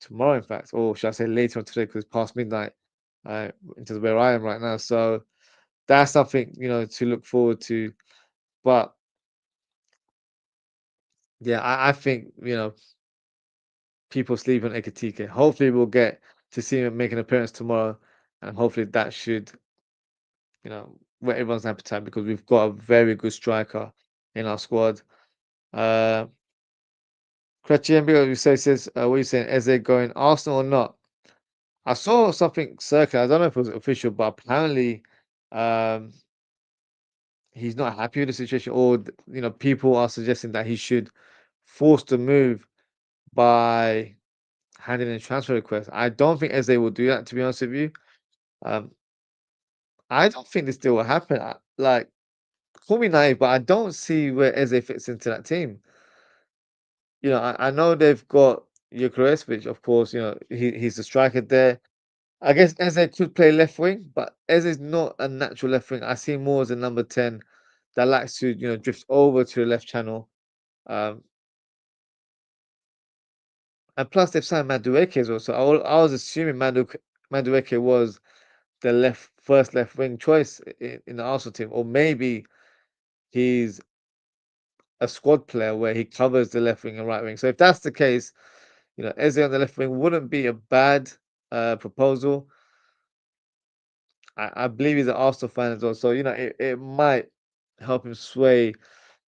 tomorrow, in fact, or should I say later on today because it's past midnight into where I am right now. So that's something to look forward to. But yeah, I think people sleep on Ekitike. Hopefully, we'll get to see him make an appearance tomorrow, and hopefully that should whet everyone's appetite because we've got a very good striker in our squad. Kretchen, you say says, what are you saying? Eze going Arsenal or not? I saw something circular. I don't know if it was official, but apparently, um, he's not happy with the situation, or people are suggesting that he should force the move by handing in a transfer request. I don't think Eze will do that. To be honest with you, um, I don't think this deal will happen. Like, call me naive, but I don't see where Eze fits into that team. I know they've got Eucharist, which of course, he's the striker there. I guess Eze could play left wing, but Eze's not a natural left wing. I see him more as a number 10 that likes to, drift over to the left channel. Um, and plus they've signed Madueke as well. So I was assuming Madueke was the first left wing choice in the Arsenal team, or maybe he's a squad player where he covers the left wing and right wing. So if that's the case, Eze on the left wing wouldn't be a bad proposal. I believe he's an Arsenal fan as well, so it might help him sway,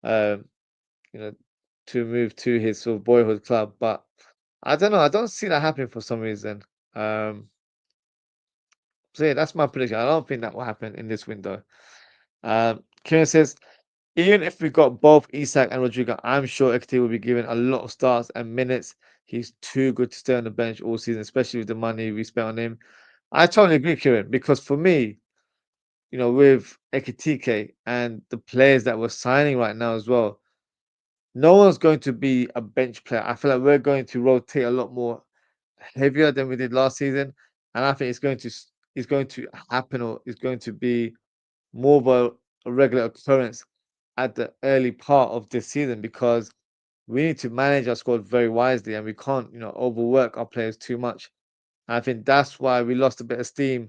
um, you know, to move to his sort of boyhood club. But I don't know. I don't see that happening for some reason. So yeah, that's my prediction. I don't think that will happen in this window. Kieran says, even if we got both Isak and Rodrygo, I'm sure Ekiti will be given a lot of starts and minutes. He's too good to stay on the bench all season, especially with the money we spent on him. I totally agree, Kieran, because for me, with Ekitike and the players that we're signing right now as well, no one's going to be a bench player. I feel like we're going to rotate a lot more heavier than we did last season, and I think it's going to happen, or it's going to be more of a regular occurrence at the early part of this season because we need to manage our squad very wisely and we can't, overwork our players too much. And I think that's why we lost a bit of steam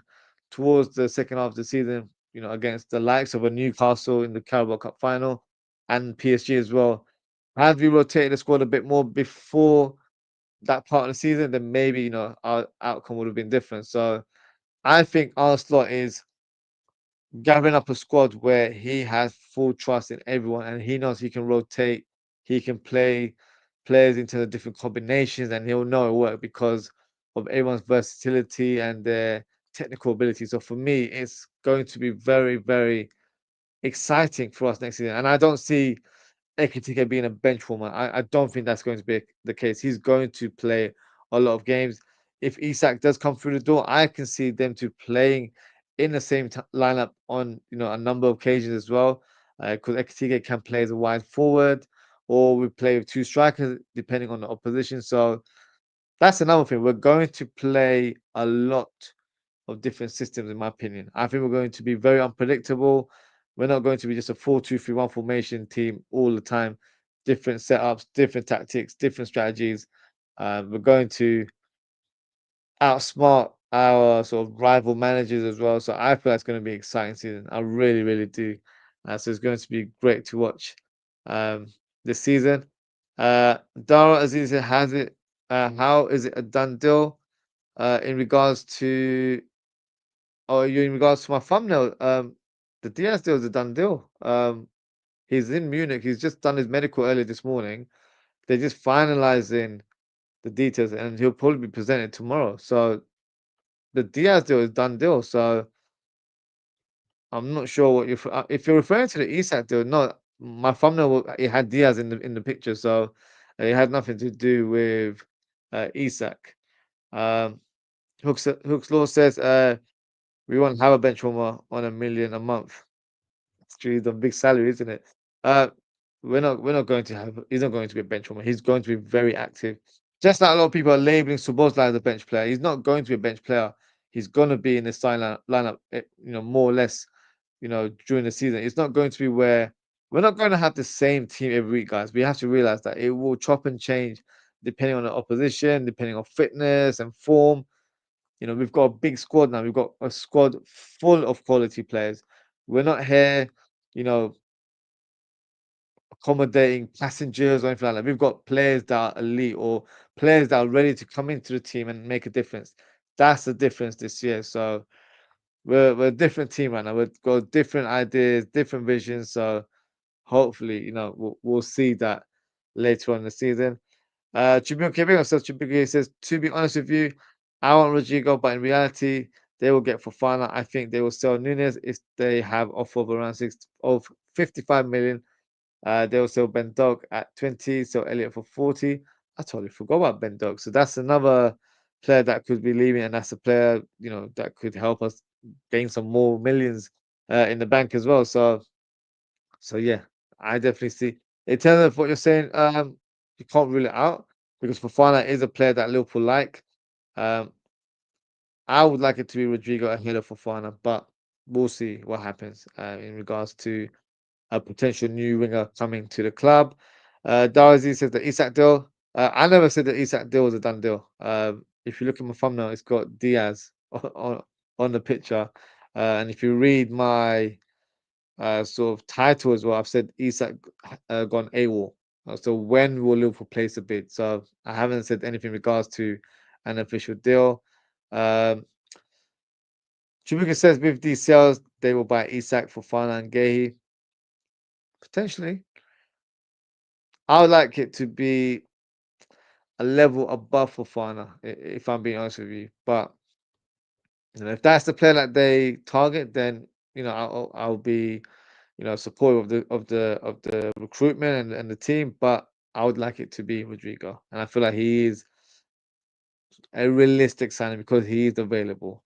towards the second half of the season, against the likes of a Newcastle in the Carabao Cup final and PSG as well. Had we rotated the squad a bit more before that part of the season, then maybe, our outcome would have been different. So I think Arne Slot is gathering up a squad where he has full trust in everyone and he knows he can rotate, he can play players into the different combinations and he'll know it work because of everyone's versatility and their technical ability. So for me, it's going to be very, very exciting for us next season. And I don't see Ekitike being a bench warmer. I don't think that's going to be the case. He's going to play a lot of games. If Isak does come through the door, I can see them two playing in the same lineup on a number of occasions as well. Because Ekitike can play as a wide forward, or we play with two strikers depending on the opposition. So that's another thing. We're going to play a lot of different systems, in my opinion. I think we're going to be very unpredictable. We're not going to be just a 4-2-3-1 formation team all the time. Different setups, different tactics, different strategies. We're going to outsmart our sort of rival managers as well. So I feel it's going to be an exciting season. I really, really do. So it's going to be great to watch um, this season. Dara Aziz has it. How is it a done deal? In regards to, oh, you in regards to my thumbnail, the Diaz deal is a done deal. He's in Munich. He's just done his medical earlier this morning. They're just finalizing the details, and he'll probably be presented tomorrow. So the Diaz deal is done deal. So I'm not sure what you're if you're referring to the Isak deal. No, my thumbnail it had Diaz in the picture, so it had nothing to do with Isak. Um, Hooks Law says we won't have a bench warmer on 1 million a month. It's true, the big salary, isn't it? Uh, we're not going to have. He's not going to be a bench warmer. He's going to be very active. Just like a lot of people are labeling Szoboszlai as a bench player, he's not going to be a bench player. He's going to be in the starting lineup, more or less, during the season. It's not going to be where we're not going to have the same team every week, guys. We have to realize that it will chop and change depending on the opposition, depending on fitness and form. We've got a big squad now. We've got a squad full of quality players. We're not here, you know, accommodating passengers or anything like that. We've got players that are elite or players that are ready to come into the team and make a difference. That's the difference this year. So we're a different team right now. We've got different ideas, different visions. So hopefully, we'll see that later on in the season. Chibuke Big says, Chibuke says, to be honest with you, I want Rodrygo, but in reality, they will get Fofana. I think they will sell Nunes if they have offer of around 55 million. They will sell Ben Dog at 20, sell Elliot for 40. I totally forgot about Ben Dog. So that's another player that could be leaving, and that's a player, that could help us gain some more millions in the bank as well. So yeah, I definitely see. In terms of what you're saying, you can't rule it out because Fofana is a player that Liverpool like. Um, I would like it to be Rodrigo ahead of Fofana, but we'll see what happens in regards to a potential new winger coming to the club. Darzi says the Isak deal. I never said that Isak deal was a done deal. If you look at my thumbnail, it's got Diaz on the picture. And if you read my sort of title as well, I've said Isak gone AWOL. So when will Liverpool place a bid? So I haven't said anything in regards to an official deal. Chibuka says with these sales, they will buy Isak for Fana and Gehi. Potentially. I would like it to be a level above Fofana, if I'm being honest with you. But if that's the player that they target, then I'll be supportive of the recruitment and the team. But I would like it to be Rodrigo, and I feel like he is a realistic signing because he is available.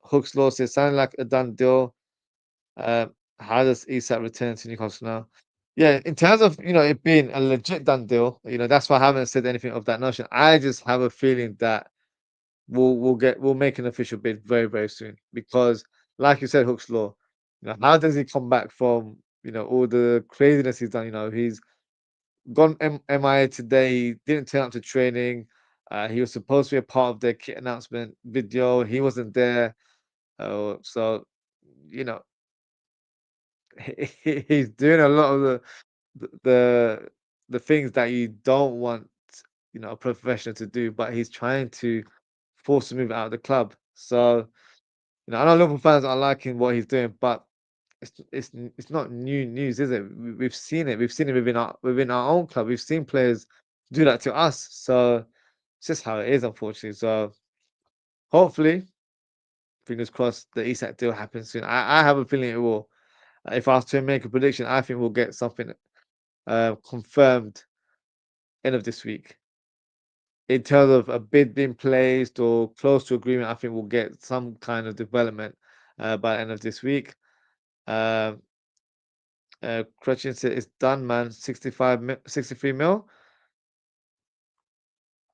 Hooks Law says sounding like a done deal. How does Isak return to Newcastle now? Yeah, in terms of it being a legit done deal, that's why I haven't said anything of that notion. I just have a feeling that we'll make an official bid very, very soon because, like you said, Hook's Law, how does he come back from all the craziness he's done? He's gone MIA today. He didn't turn up to training. He was supposed to be a part of their kit announcement video. He wasn't there. So you know he's doing a lot of the the things that you don't want a professional to do, but he's trying to force a move out of the club. So I know Liverpool fans are liking what he's doing, but it's not new news, is it? We've seen it. We've seen it within our own club. We've seen players do that to us. So it's just how it is, unfortunately. So hopefully, fingers crossed, the Isak deal happens soon. I have a feeling it will. If I was to make a prediction, I think we'll get something confirmed end of this week. In terms of a bid being placed or close to agreement, I think we'll get some kind of development by the end of this week. Um, Crutchin said it's done, man. 63 mil.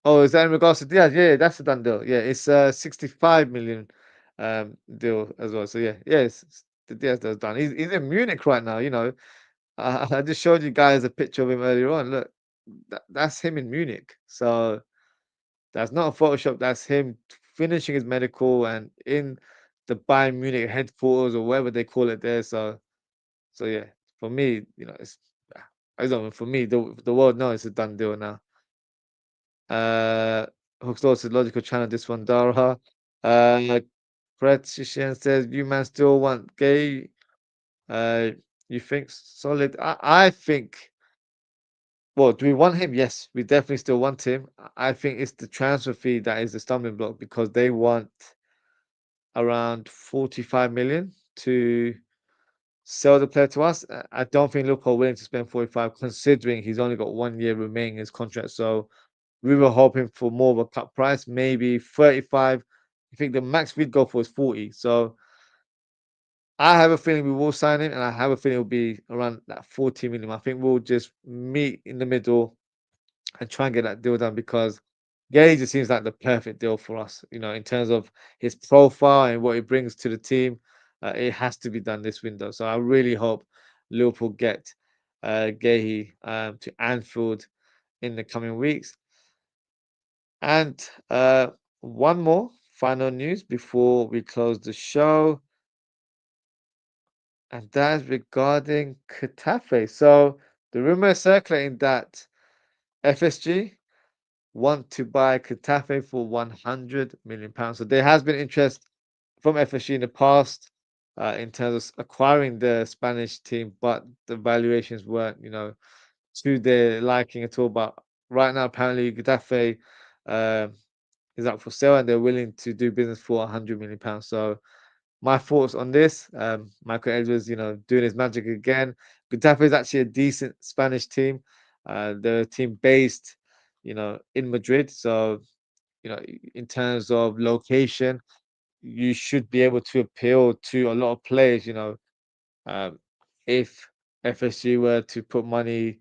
Oh, is that in regards to Diaz? Yeah, that's a done deal. Yeah, it's 65 million deal as well. So yeah, the Diaz deal's done. He's in Munich right now. I just showed you guys a picture of him earlier on. Look, that's him in Munich. So that's not a Photoshop. That's him finishing his medical and in the Bayern Munich headquarters or whatever they call it there. So yeah, for me, I don't know, for me, the world knows it's a done deal now. Uh, Hookstore says logical channel this one, Dara. Uh, Shishan says you man still want gay. Uh, you think solid? I think. Well, do we want him? Yes, we definitely still want him. I think it's the transfer fee that is the stumbling block because they want around 45 million to sell the player to us. I don't think Liverpool are willing to spend 45 considering he's only got 1 year remaining in his contract. So we were hoping for more of a cut price, maybe 35. I think the max we'd go for is 40. So I have a feeling we will sign him, and I have a feeling it'll be around that 40 million. I think we'll just meet in the middle and try and get that deal done because Gay just seems like the perfect deal for us, in terms of his profile and what he brings to the team. It has to be done this window. So I really hope Liverpool get Gay to Anfield in the coming weeks. And one more final news before we close the show, and that's regarding Getafe. So the rumor is circulating that FSG want to buy Getafe for £100 million. So there has been interest from FSG in the past in terms of acquiring the Spanish team, but the valuations weren't, to their liking at all. But right now, apparently, Getafe uh, is up for sale and they're willing to do business for £100 million. So my thoughts on this, Michael Edwards, doing his magic again. Getafe is actually a decent Spanish team. They're a team based, in Madrid. So, in terms of location, you should be able to appeal to a lot of players, um, if FSG were to put money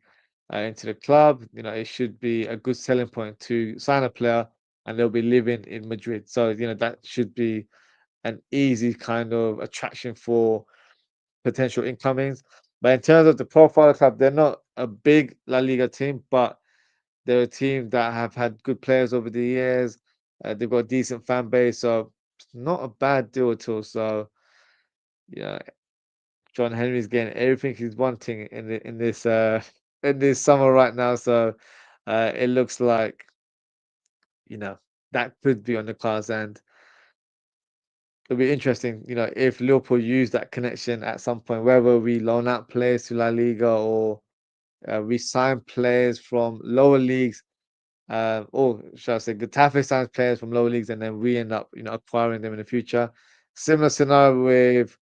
into the club, it should be a good selling point to sign a player and they'll be living in Madrid. So, that should be an easy kind of attraction for potential incomings. But in terms of the profile of the club, they're not a big La Liga team, but they're a team that have had good players over the years. They've got a decent fan base, so it's not a bad deal at all. So, yeah, John Henry's getting everything he's wanting in this in this summer right now. So, it looks like that could be on the cards, and it'll be interesting, if Liverpool use that connection at some point, whether we loan out players to La Liga or we sign players from lower leagues, or should I say, Getafe signs players from lower leagues, and then we end up, acquiring them in the future. Similar scenario with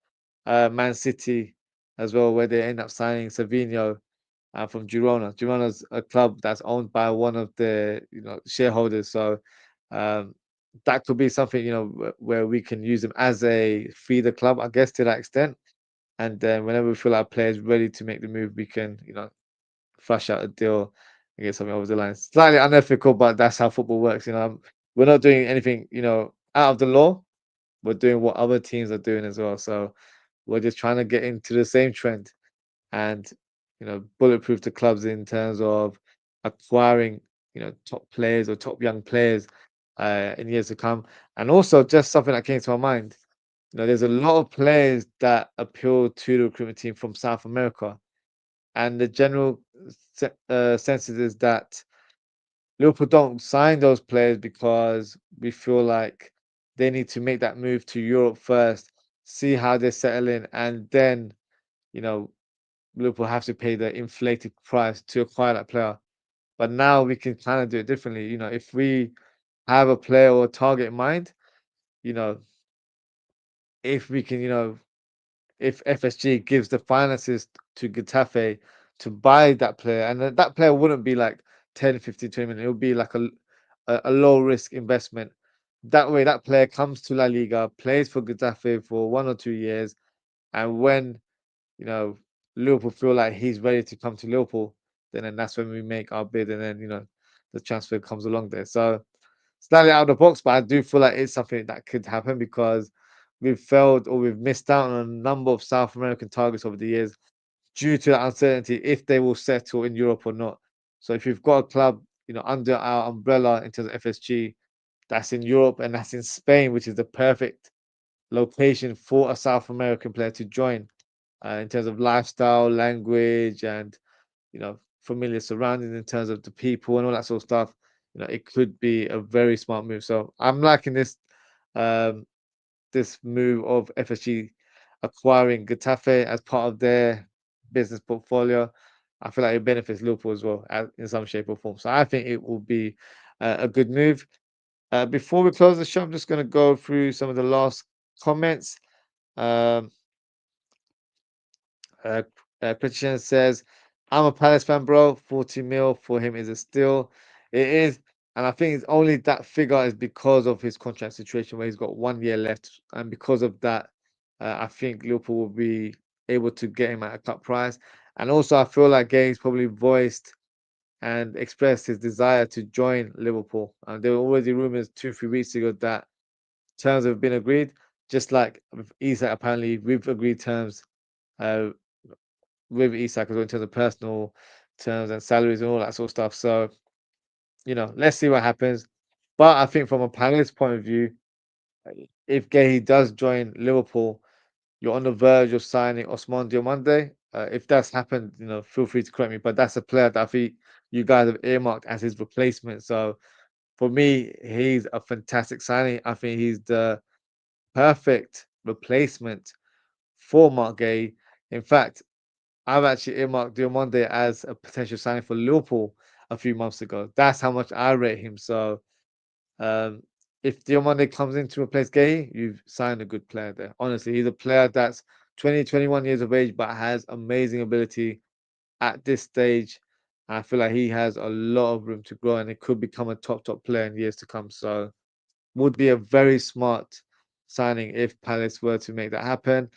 Man City as well, where they end up signing Savinho from Girona. Girona's a club that's owned by one of the shareholders, so um, that could be something where we can use them as a feeder club, I guess, to that extent. And then whenever we feel our players ready to make the move, we can flush out a deal and get something over the line. Slightly unethical, but that's how football works. We're not doing anything out of the law. We're doing what other teams are doing as well. So we're just trying to get into the same trend and bulletproof the clubs in terms of acquiring top players or top young players in years to come. And also just something that came to my mind. There's a lot of players that appeal to the recruitment team from South America, and the general sense is that Liverpool don't sign those players because we feel like they need to make that move to Europe first, see how they settle in, and then you know Liverpool have to pay the inflated price to acquire that player. But now we can kind of do it differently. If we have a player or a target in mind, you know, if we can, if FSG gives the finances to Getafe to buy that player, and that player wouldn't be like 10, 15, 20 million, it would be like a low risk investment. That way, that player comes to La Liga, plays for Getafe for 1 or 2 years, and when you know, Liverpool feel like he's ready to come to Liverpool, then that's when we make our bid, and then the transfer comes along there. So slightly out of the box, but I do feel like it's something that could happen because we've failed or we've missed out on a number of South American targets over the years due to that uncertainty if they will settle in Europe or not. So if you've got a club, under our umbrella in terms of FSG, that's in Europe and that's in Spain, which is the perfect location for a South American player to join in terms of lifestyle, language, and familiar surroundings in terms of the people and all that sort of stuff. It could be a very smart move. So I'm liking um, this move of FSG acquiring Getafe as part of their business portfolio. I feel like it benefits Liverpool as well in some shape or form. So I think it will be a good move. Before we close the show, I'm just going to go through some of the last comments. Um, uh, Christian says, I'm a Palace fan, bro. 40 mil for him is a steal. It is. And I think it's only that figure is because of his contract situation where he's got 1 year left. And because of that, I think Liverpool will be able to get him at a cut price. And also, I feel like Gay's probably voiced and expressed his desire to join Liverpool. And there were already rumors 2 or 3 weeks ago that terms have been agreed. Just like with Isak, apparently, we've agreed terms uh, with Isak as well in terms of personal terms and salaries and all that sort of stuff. So, let's see what happens. But I think from a Palace point of view, if Gay does join Liverpool, you're on the verge of signing Osman Diomande. If that's happened, feel free to correct me. But that's a player that I think you guys have earmarked as his replacement. So for me, he's a fantastic signing. I think he's the perfect replacement for Mark Gay. In fact, I've actually earmarked Diomande as a potential signing for Liverpool a few months ago. That's how much I rate him. So um, if Diomande comes in to replace Gay, you've signed a good player there. Honestly, he's a player that's 20, 21 years of age, but has amazing ability at this stage. I feel like he has a lot of room to grow and it could become a top player in years to come. So would be a very smart signing if Palace were to make that happen.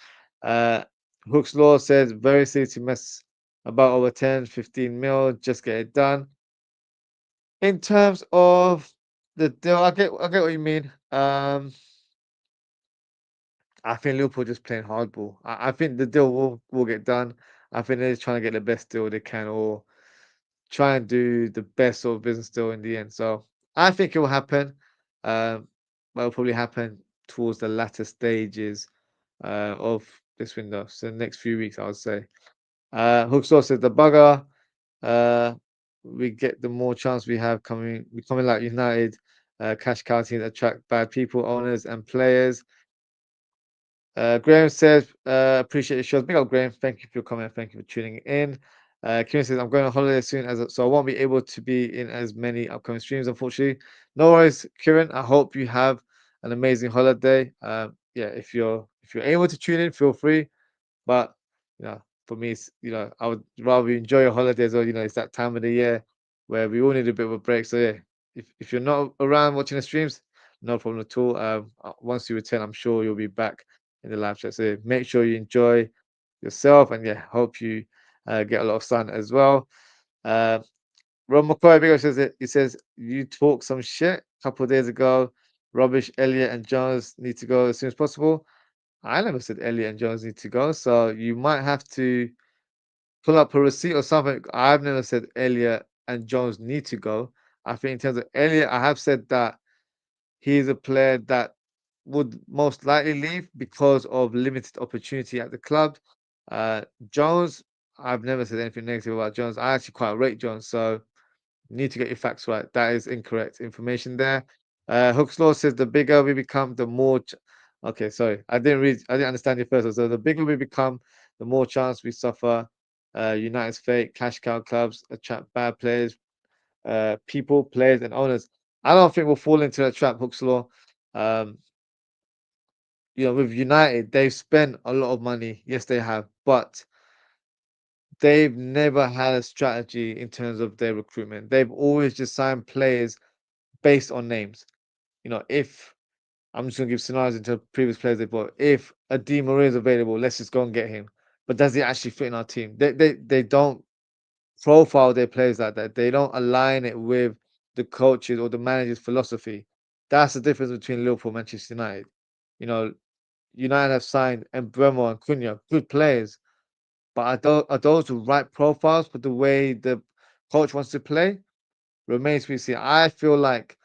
Uh, Hook's Law says very silly to mess about over 10, 15 mil, just get it done. In terms of the deal, I get what you mean. I think Liverpool just playing hardball. I think the deal will get done. I think they're just trying to get the best deal they can or try and do the best sort of business deal in the end. So I think it will happen. But it'll probably happen towards the latter stages of this window. So the next few weeks, I would say. Hooksaw says the bugger. Uh, we get the more chance we have becoming like United. Cash cow teams attract bad people, owners, and players. Graham says, appreciate the show. Big up, Graham. Thank you for your comment. Thank you for tuning in. Kieran says, I'm going on holiday soon, so I won't be able to be in as many upcoming streams, unfortunately. No worries, Kieran. I hope you have an amazing holiday. Yeah, if you're able to tune in, feel free. But for me, I would rather you enjoy your holidays, or it's that time of the year where we all need a bit of a break. So yeah, if you're not around watching the streams, no problem at all. Once you return, I'm sure you'll be back in the live chat. So make sure you enjoy yourself, and yeah, hope you get a lot of sun as well. Uh, Ron McCoy Big says it. He says you talk some shit a couple of days ago. Rubbish. Elliot and Jones need to go as soon as possible. I never said Elliot and Jones need to go, so you might have to pull up a receipt or something. I've never said Elliot and Jones need to go. I think in terms of Elliot, I have said that he's a player that would most likely leave because of limited opportunity at the club. Uh, Jones, I've never said anything negative about Jones. I actually quite rate Jones, so you need to get your facts right. That is incorrect information there. Hooks Law says the bigger we become, the more. Okay, sorry, I didn't read. I didn't understand your first one. So the bigger we become, the more chance we suffer. United's fate, cash cow clubs attract bad players, people, players, and owners. I don't think we'll fall into that trap, Hooks Law. Um, with United, they've spent a lot of money. Yes, they have, but they've never had a strategy in terms of their recruitment. They've always just signed players based on names. If I'm just gonna give scenarios into previous players they bought. If a Di Maria is available, let's just go and get him. But does he actually fit in our team? They don't profile their players like that. They don't align it with the coaches or the manager's philosophy. That's the difference between Liverpool and Manchester United. You know, United have signed Embremo and Cunha, good players, but are those the right profiles for the way the coach wants to play? Remains to be seen. I feel like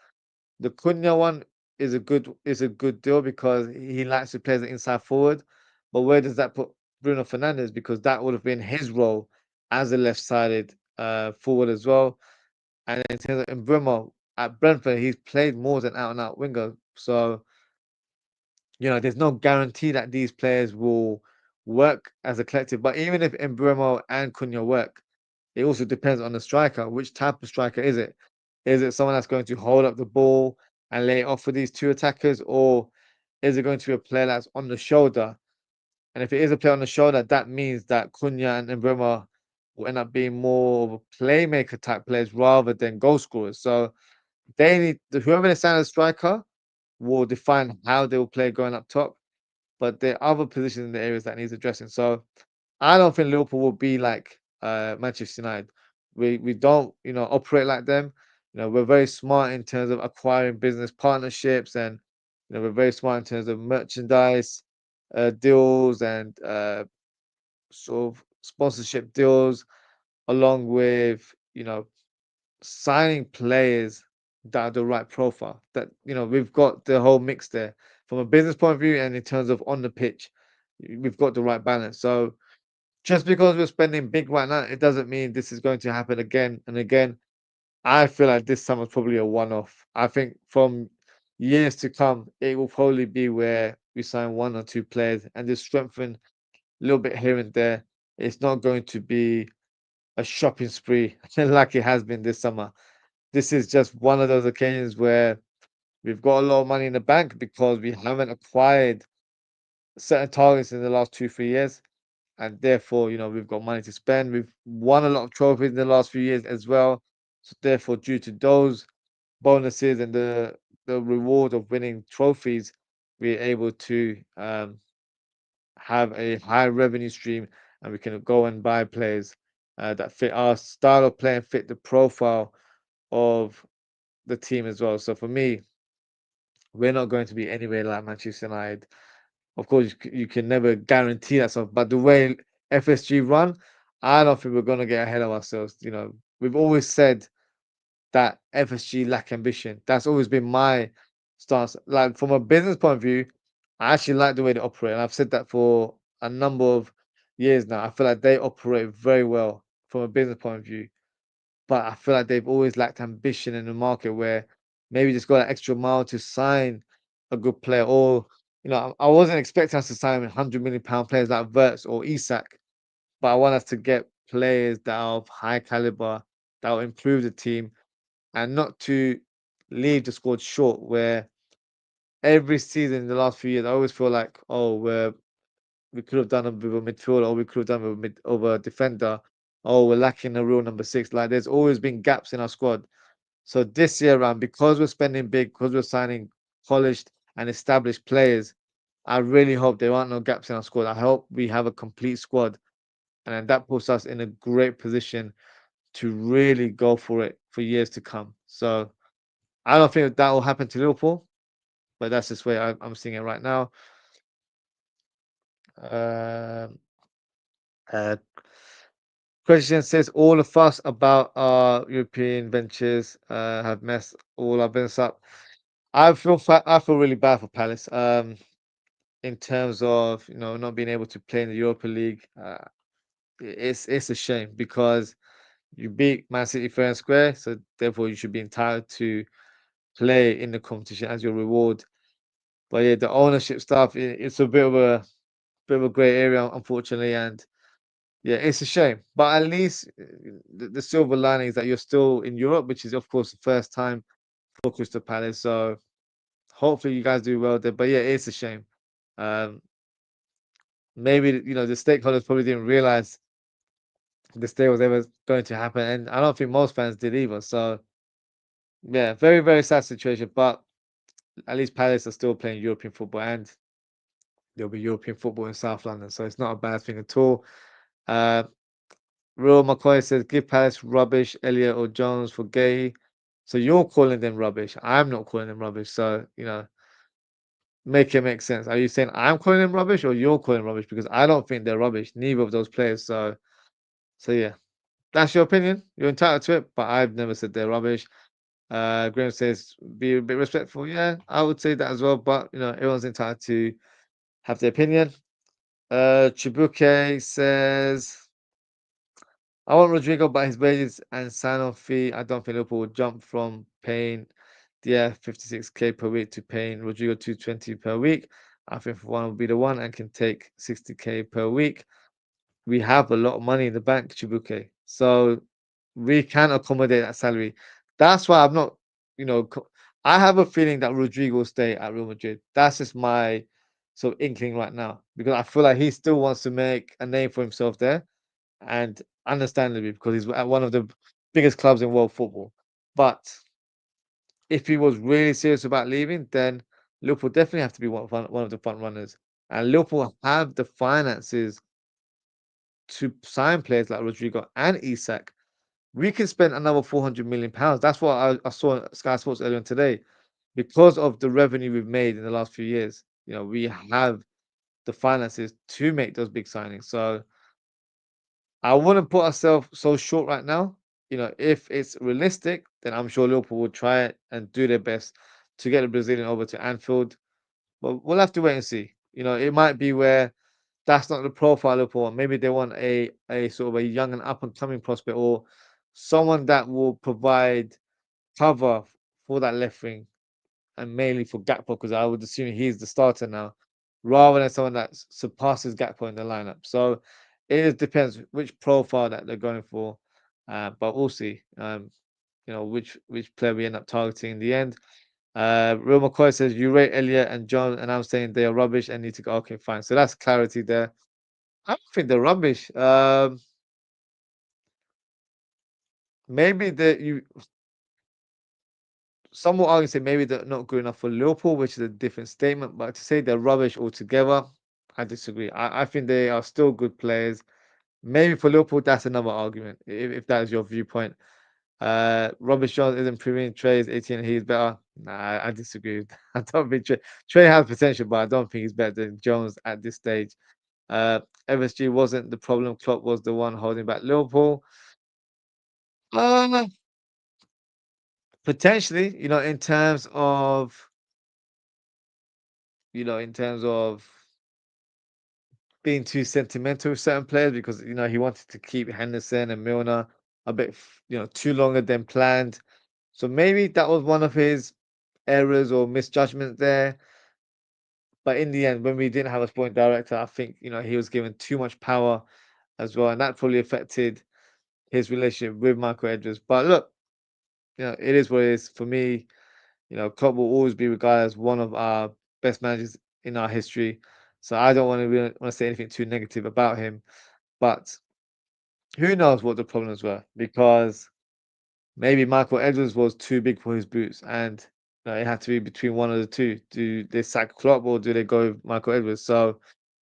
The Cunha one is a good deal because he likes to play as an inside forward. But where does that put Bruno Fernandes? Because that would have been his role as a left-sided forward as well. And in terms of Mbeumo at Brentford, he's played more than out-and-out winger. So there's no guarantee that these players will work as a collective. But even if Mbeumo and Cunha work, it also depends on the striker. Which type of striker is it? Is it someone that's going to hold up the ball and lay it off for these two attackers, or is it going to be a player that's on the shoulder? And if it is a player on the shoulder, that means that Cunha and Mbeumo will end up being more of a playmaker type players rather than goal scorers. So they need whoever they sign as striker will define how they will play going up top. But there are other positions in the areas that needs addressing. So I don't think Liverpool will be like Manchester United. We don't operate like them. We're very smart in terms of acquiring business partnerships, and we're very smart in terms of merchandise deals and sort of sponsorship deals, along with signing players that are the right profile. That we've got the whole mix there from a business point of view, and in terms of on the pitch, we've got the right balance. So just because we're spending big right now, it doesn't mean this is going to happen again and again. I feel like this summer's probably a one-off. I think from years to come, it will probably be where we sign one or two players and just strengthen a little bit here and there. It's not going to be a shopping spree like it has been this summer. This is just one of those occasions where we've got a lot of money in the bank because we haven't acquired certain targets in the last 2, 3 years. And therefore, we've got money to spend. We've won a lot of trophies in the last few years as well. So therefore, due to those bonuses and the reward of winning trophies, we're able to have a high revenue stream, and we can go and buy players that fit our style of play and fit the profile of the team as well. So for me, we're not going to be anywhere like Manchester United. Of course, you can never guarantee that stuff, but the way FSG run, I don't think we're going to get ahead of ourselves. We've always said that FSG lack ambition. That's always been my stance. Like from a business point of view, I actually like the way they operate, and I've said that for a number of years now. I feel like they operate very well from a business point of view, but I feel like they've always lacked ambition in the market where maybe just got an extra mile to sign a good player. Or, I wasn't expecting us to sign £100 million players like Verts or Isak, but I want us to get players that are of high caliber, that will improve the team, and not to leave the squad short. Where every season in the last few years, I always feel like, oh, we could have done it with a midfielder, or we could have done it with over a defender. Oh, we're lacking a real number six. Like there's always been gaps in our squad. So this year around, because we're spending big, because we're signing polished and established players, I really hope there aren't no gaps in our squad. I hope we have a complete squad, and then that puts us in a great position to really go for it for years to come. So I don't think that will happen to Liverpool, but that's just where I'm seeing it right now. Um, uh, Christian says all the fuss about our European ventures have messed all our business up. I feel really bad for Palace. In terms of not being able to play in the Europa League, it's a shame because you beat Man City fair and square, so therefore you should be entitled to play in the competition as your reward. But yeah, the ownership stuff, it's a bit of a grey area, unfortunately, and yeah, it's a shame. But at least the silver lining is that you're still in Europe, which is of course the first time for Crystal Palace. So hopefully you guys do well there. But yeah, it's a shame. Um, maybe the stakeholders probably didn't realize this day was ever going to happen, and I don't think most fans did either. So yeah, very very sad situation. But at least Palace are still playing European football, and there'll be European football in South London, so it's not a bad thing at all. Uh, Real McCoy says, give Palace rubbish, Elliot or Jones for Gay. So you're calling them rubbish. I'm not calling them rubbish. So, make it make sense. Are you saying I'm calling them rubbish or you're calling them rubbish? Because I don't think they're rubbish, neither of those players. So yeah, that's your opinion. You're entitled to it, but I've never said they're rubbish. Graham says, be a bit respectful. Yeah, I would say that as well. But, everyone's entitled to have their opinion. Chibuke says, I want Rodrygo, but his wages and sign-on fee, I don't think Liverpool would jump from paying Diaz 56k per week to paying Rodrygo 220 per week. I think one will be the one and can take 60k per week. We have a lot of money in the bank, Chibuke. So we can accommodate that salary. That's why I'm not, I have a feeling that Rodrygo will stay at Real Madrid. That's just my sort of inkling right now because I feel like he still wants to make a name for himself there, and understandably because he's at one of the biggest clubs in world football. But if he was really serious about leaving, then Liverpool definitely have to be one of the front runners. And Liverpool have the finances to sign players like Rodrygo and Isak. We can spend another £400 million. That's what I saw on Sky Sports earlier on today. Because of the revenue we've made in the last few years, we have the finances to make those big signings. So I wouldn't put ourselves so short right now. If it's realistic, then I'm sure Liverpool will try it and do their best to get the Brazilian over to Anfield. But we'll have to wait and see. It might be where that's not the profile Liverpool want. Maybe they want a sort of a young and up and coming prospect or someone that will provide cover for that left wing and mainly for Gakpo because I would assume he's the starter now, rather than someone that surpasses Gakpo in the lineup. So it depends which profile that they're going for, but we'll see. Which player we end up targeting in the end. Real McCoy says you rate Elliot and John, and I'm saying they are rubbish and need to go. Okay, fine. So that's clarity there. I don't think they're rubbish. Maybe that you some will argue say maybe they're not good enough for Liverpool, which is a different statement. But to say they're rubbish altogether, I disagree. I think they are still good players. Maybe for Liverpool, that's another argument, if that is your viewpoint. Robert Jones isn't proving Trey is 18 and he's better. Nah, I disagree. I don't think Trey has potential, but I don't think he's better than Jones at this stage. FSG wasn't the problem. Klopp was the one holding back Liverpool. Uh, Potentially, in terms of being too sentimental with certain players because he wanted to keep Henderson and Milner a bit too longer than planned. So maybe that was one of his errors or misjudgments there. But in the end, when we didn't have a sporting director, I think he was given too much power as well, and that probably affected his relationship with Michael Edwards. But look, it is what it is. For me, Klopp will always be regarded as one of our best managers in our history. So I don't want to say anything too negative about him. But who knows what the problems were? Because maybe Michael Edwards was too big for his boots, and it had to be between one of the two. Do they sack Klopp or do they go with Michael Edwards? So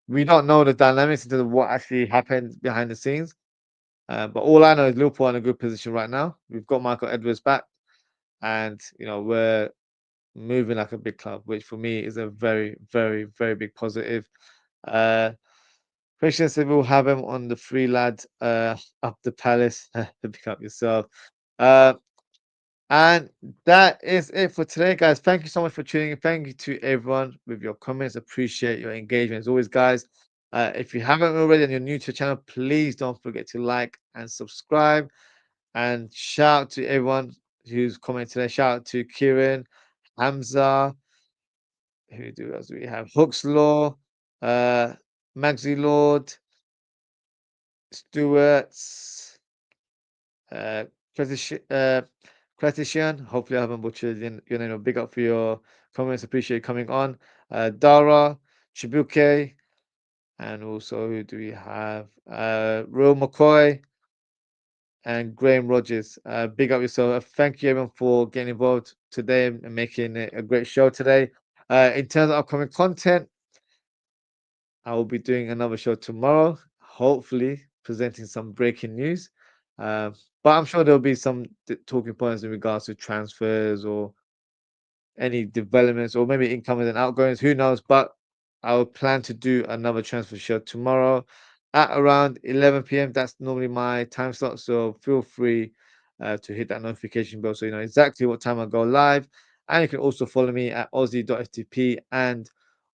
we don't know the dynamics into what actually happened behind the scenes. But all I know is Liverpool are in a good position right now. We've got Michael Edwards back, and we're moving like a big club, which for me is a very, very, very big positive. Uh, Christian said we'll have him on the free lad up the palace. Pick up yourself. Uh, and that is it for today, guys. Thank you so much for tuning in. Thank you to everyone with your comments. Appreciate your engagement as always, guys. If you haven't already and you're new to the channel, please don't forget to like and subscribe. And shout out to everyone who's commented today. Shout out to Kieran, Hamza. Who do else do we have? Hooks Law, Magsy Lord, Stewart's, uh, Cretician. Hopefully, I haven't butchered your name. Big up for your comments. Appreciate you coming on. Dara, Chibuke, and also who do we have? Real McCoy and Graham Rogers. Big up yourself. Thank you everyone for getting involved today and making it a great show today. In terms of upcoming content, I will be doing another show tomorrow, hopefully presenting some breaking news. But I'm sure there'll be some talking points in regards to transfers or any developments or maybe incomings and outgoings. Who knows? But I will plan to do another transfer show tomorrow at around 11 p.m. That's normally my time slot. So feel free to hit that notification bell so you know exactly what time I go live. And you can also follow me at Aussie.ftp and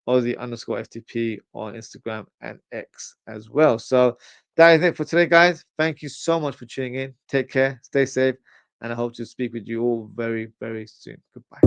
Aussie_FTP on Instagram and X as well. So that is it for today, guys. Thank you so much for tuning in. Take care, stay safe, and I hope to speak with you all very, very soon. Goodbye.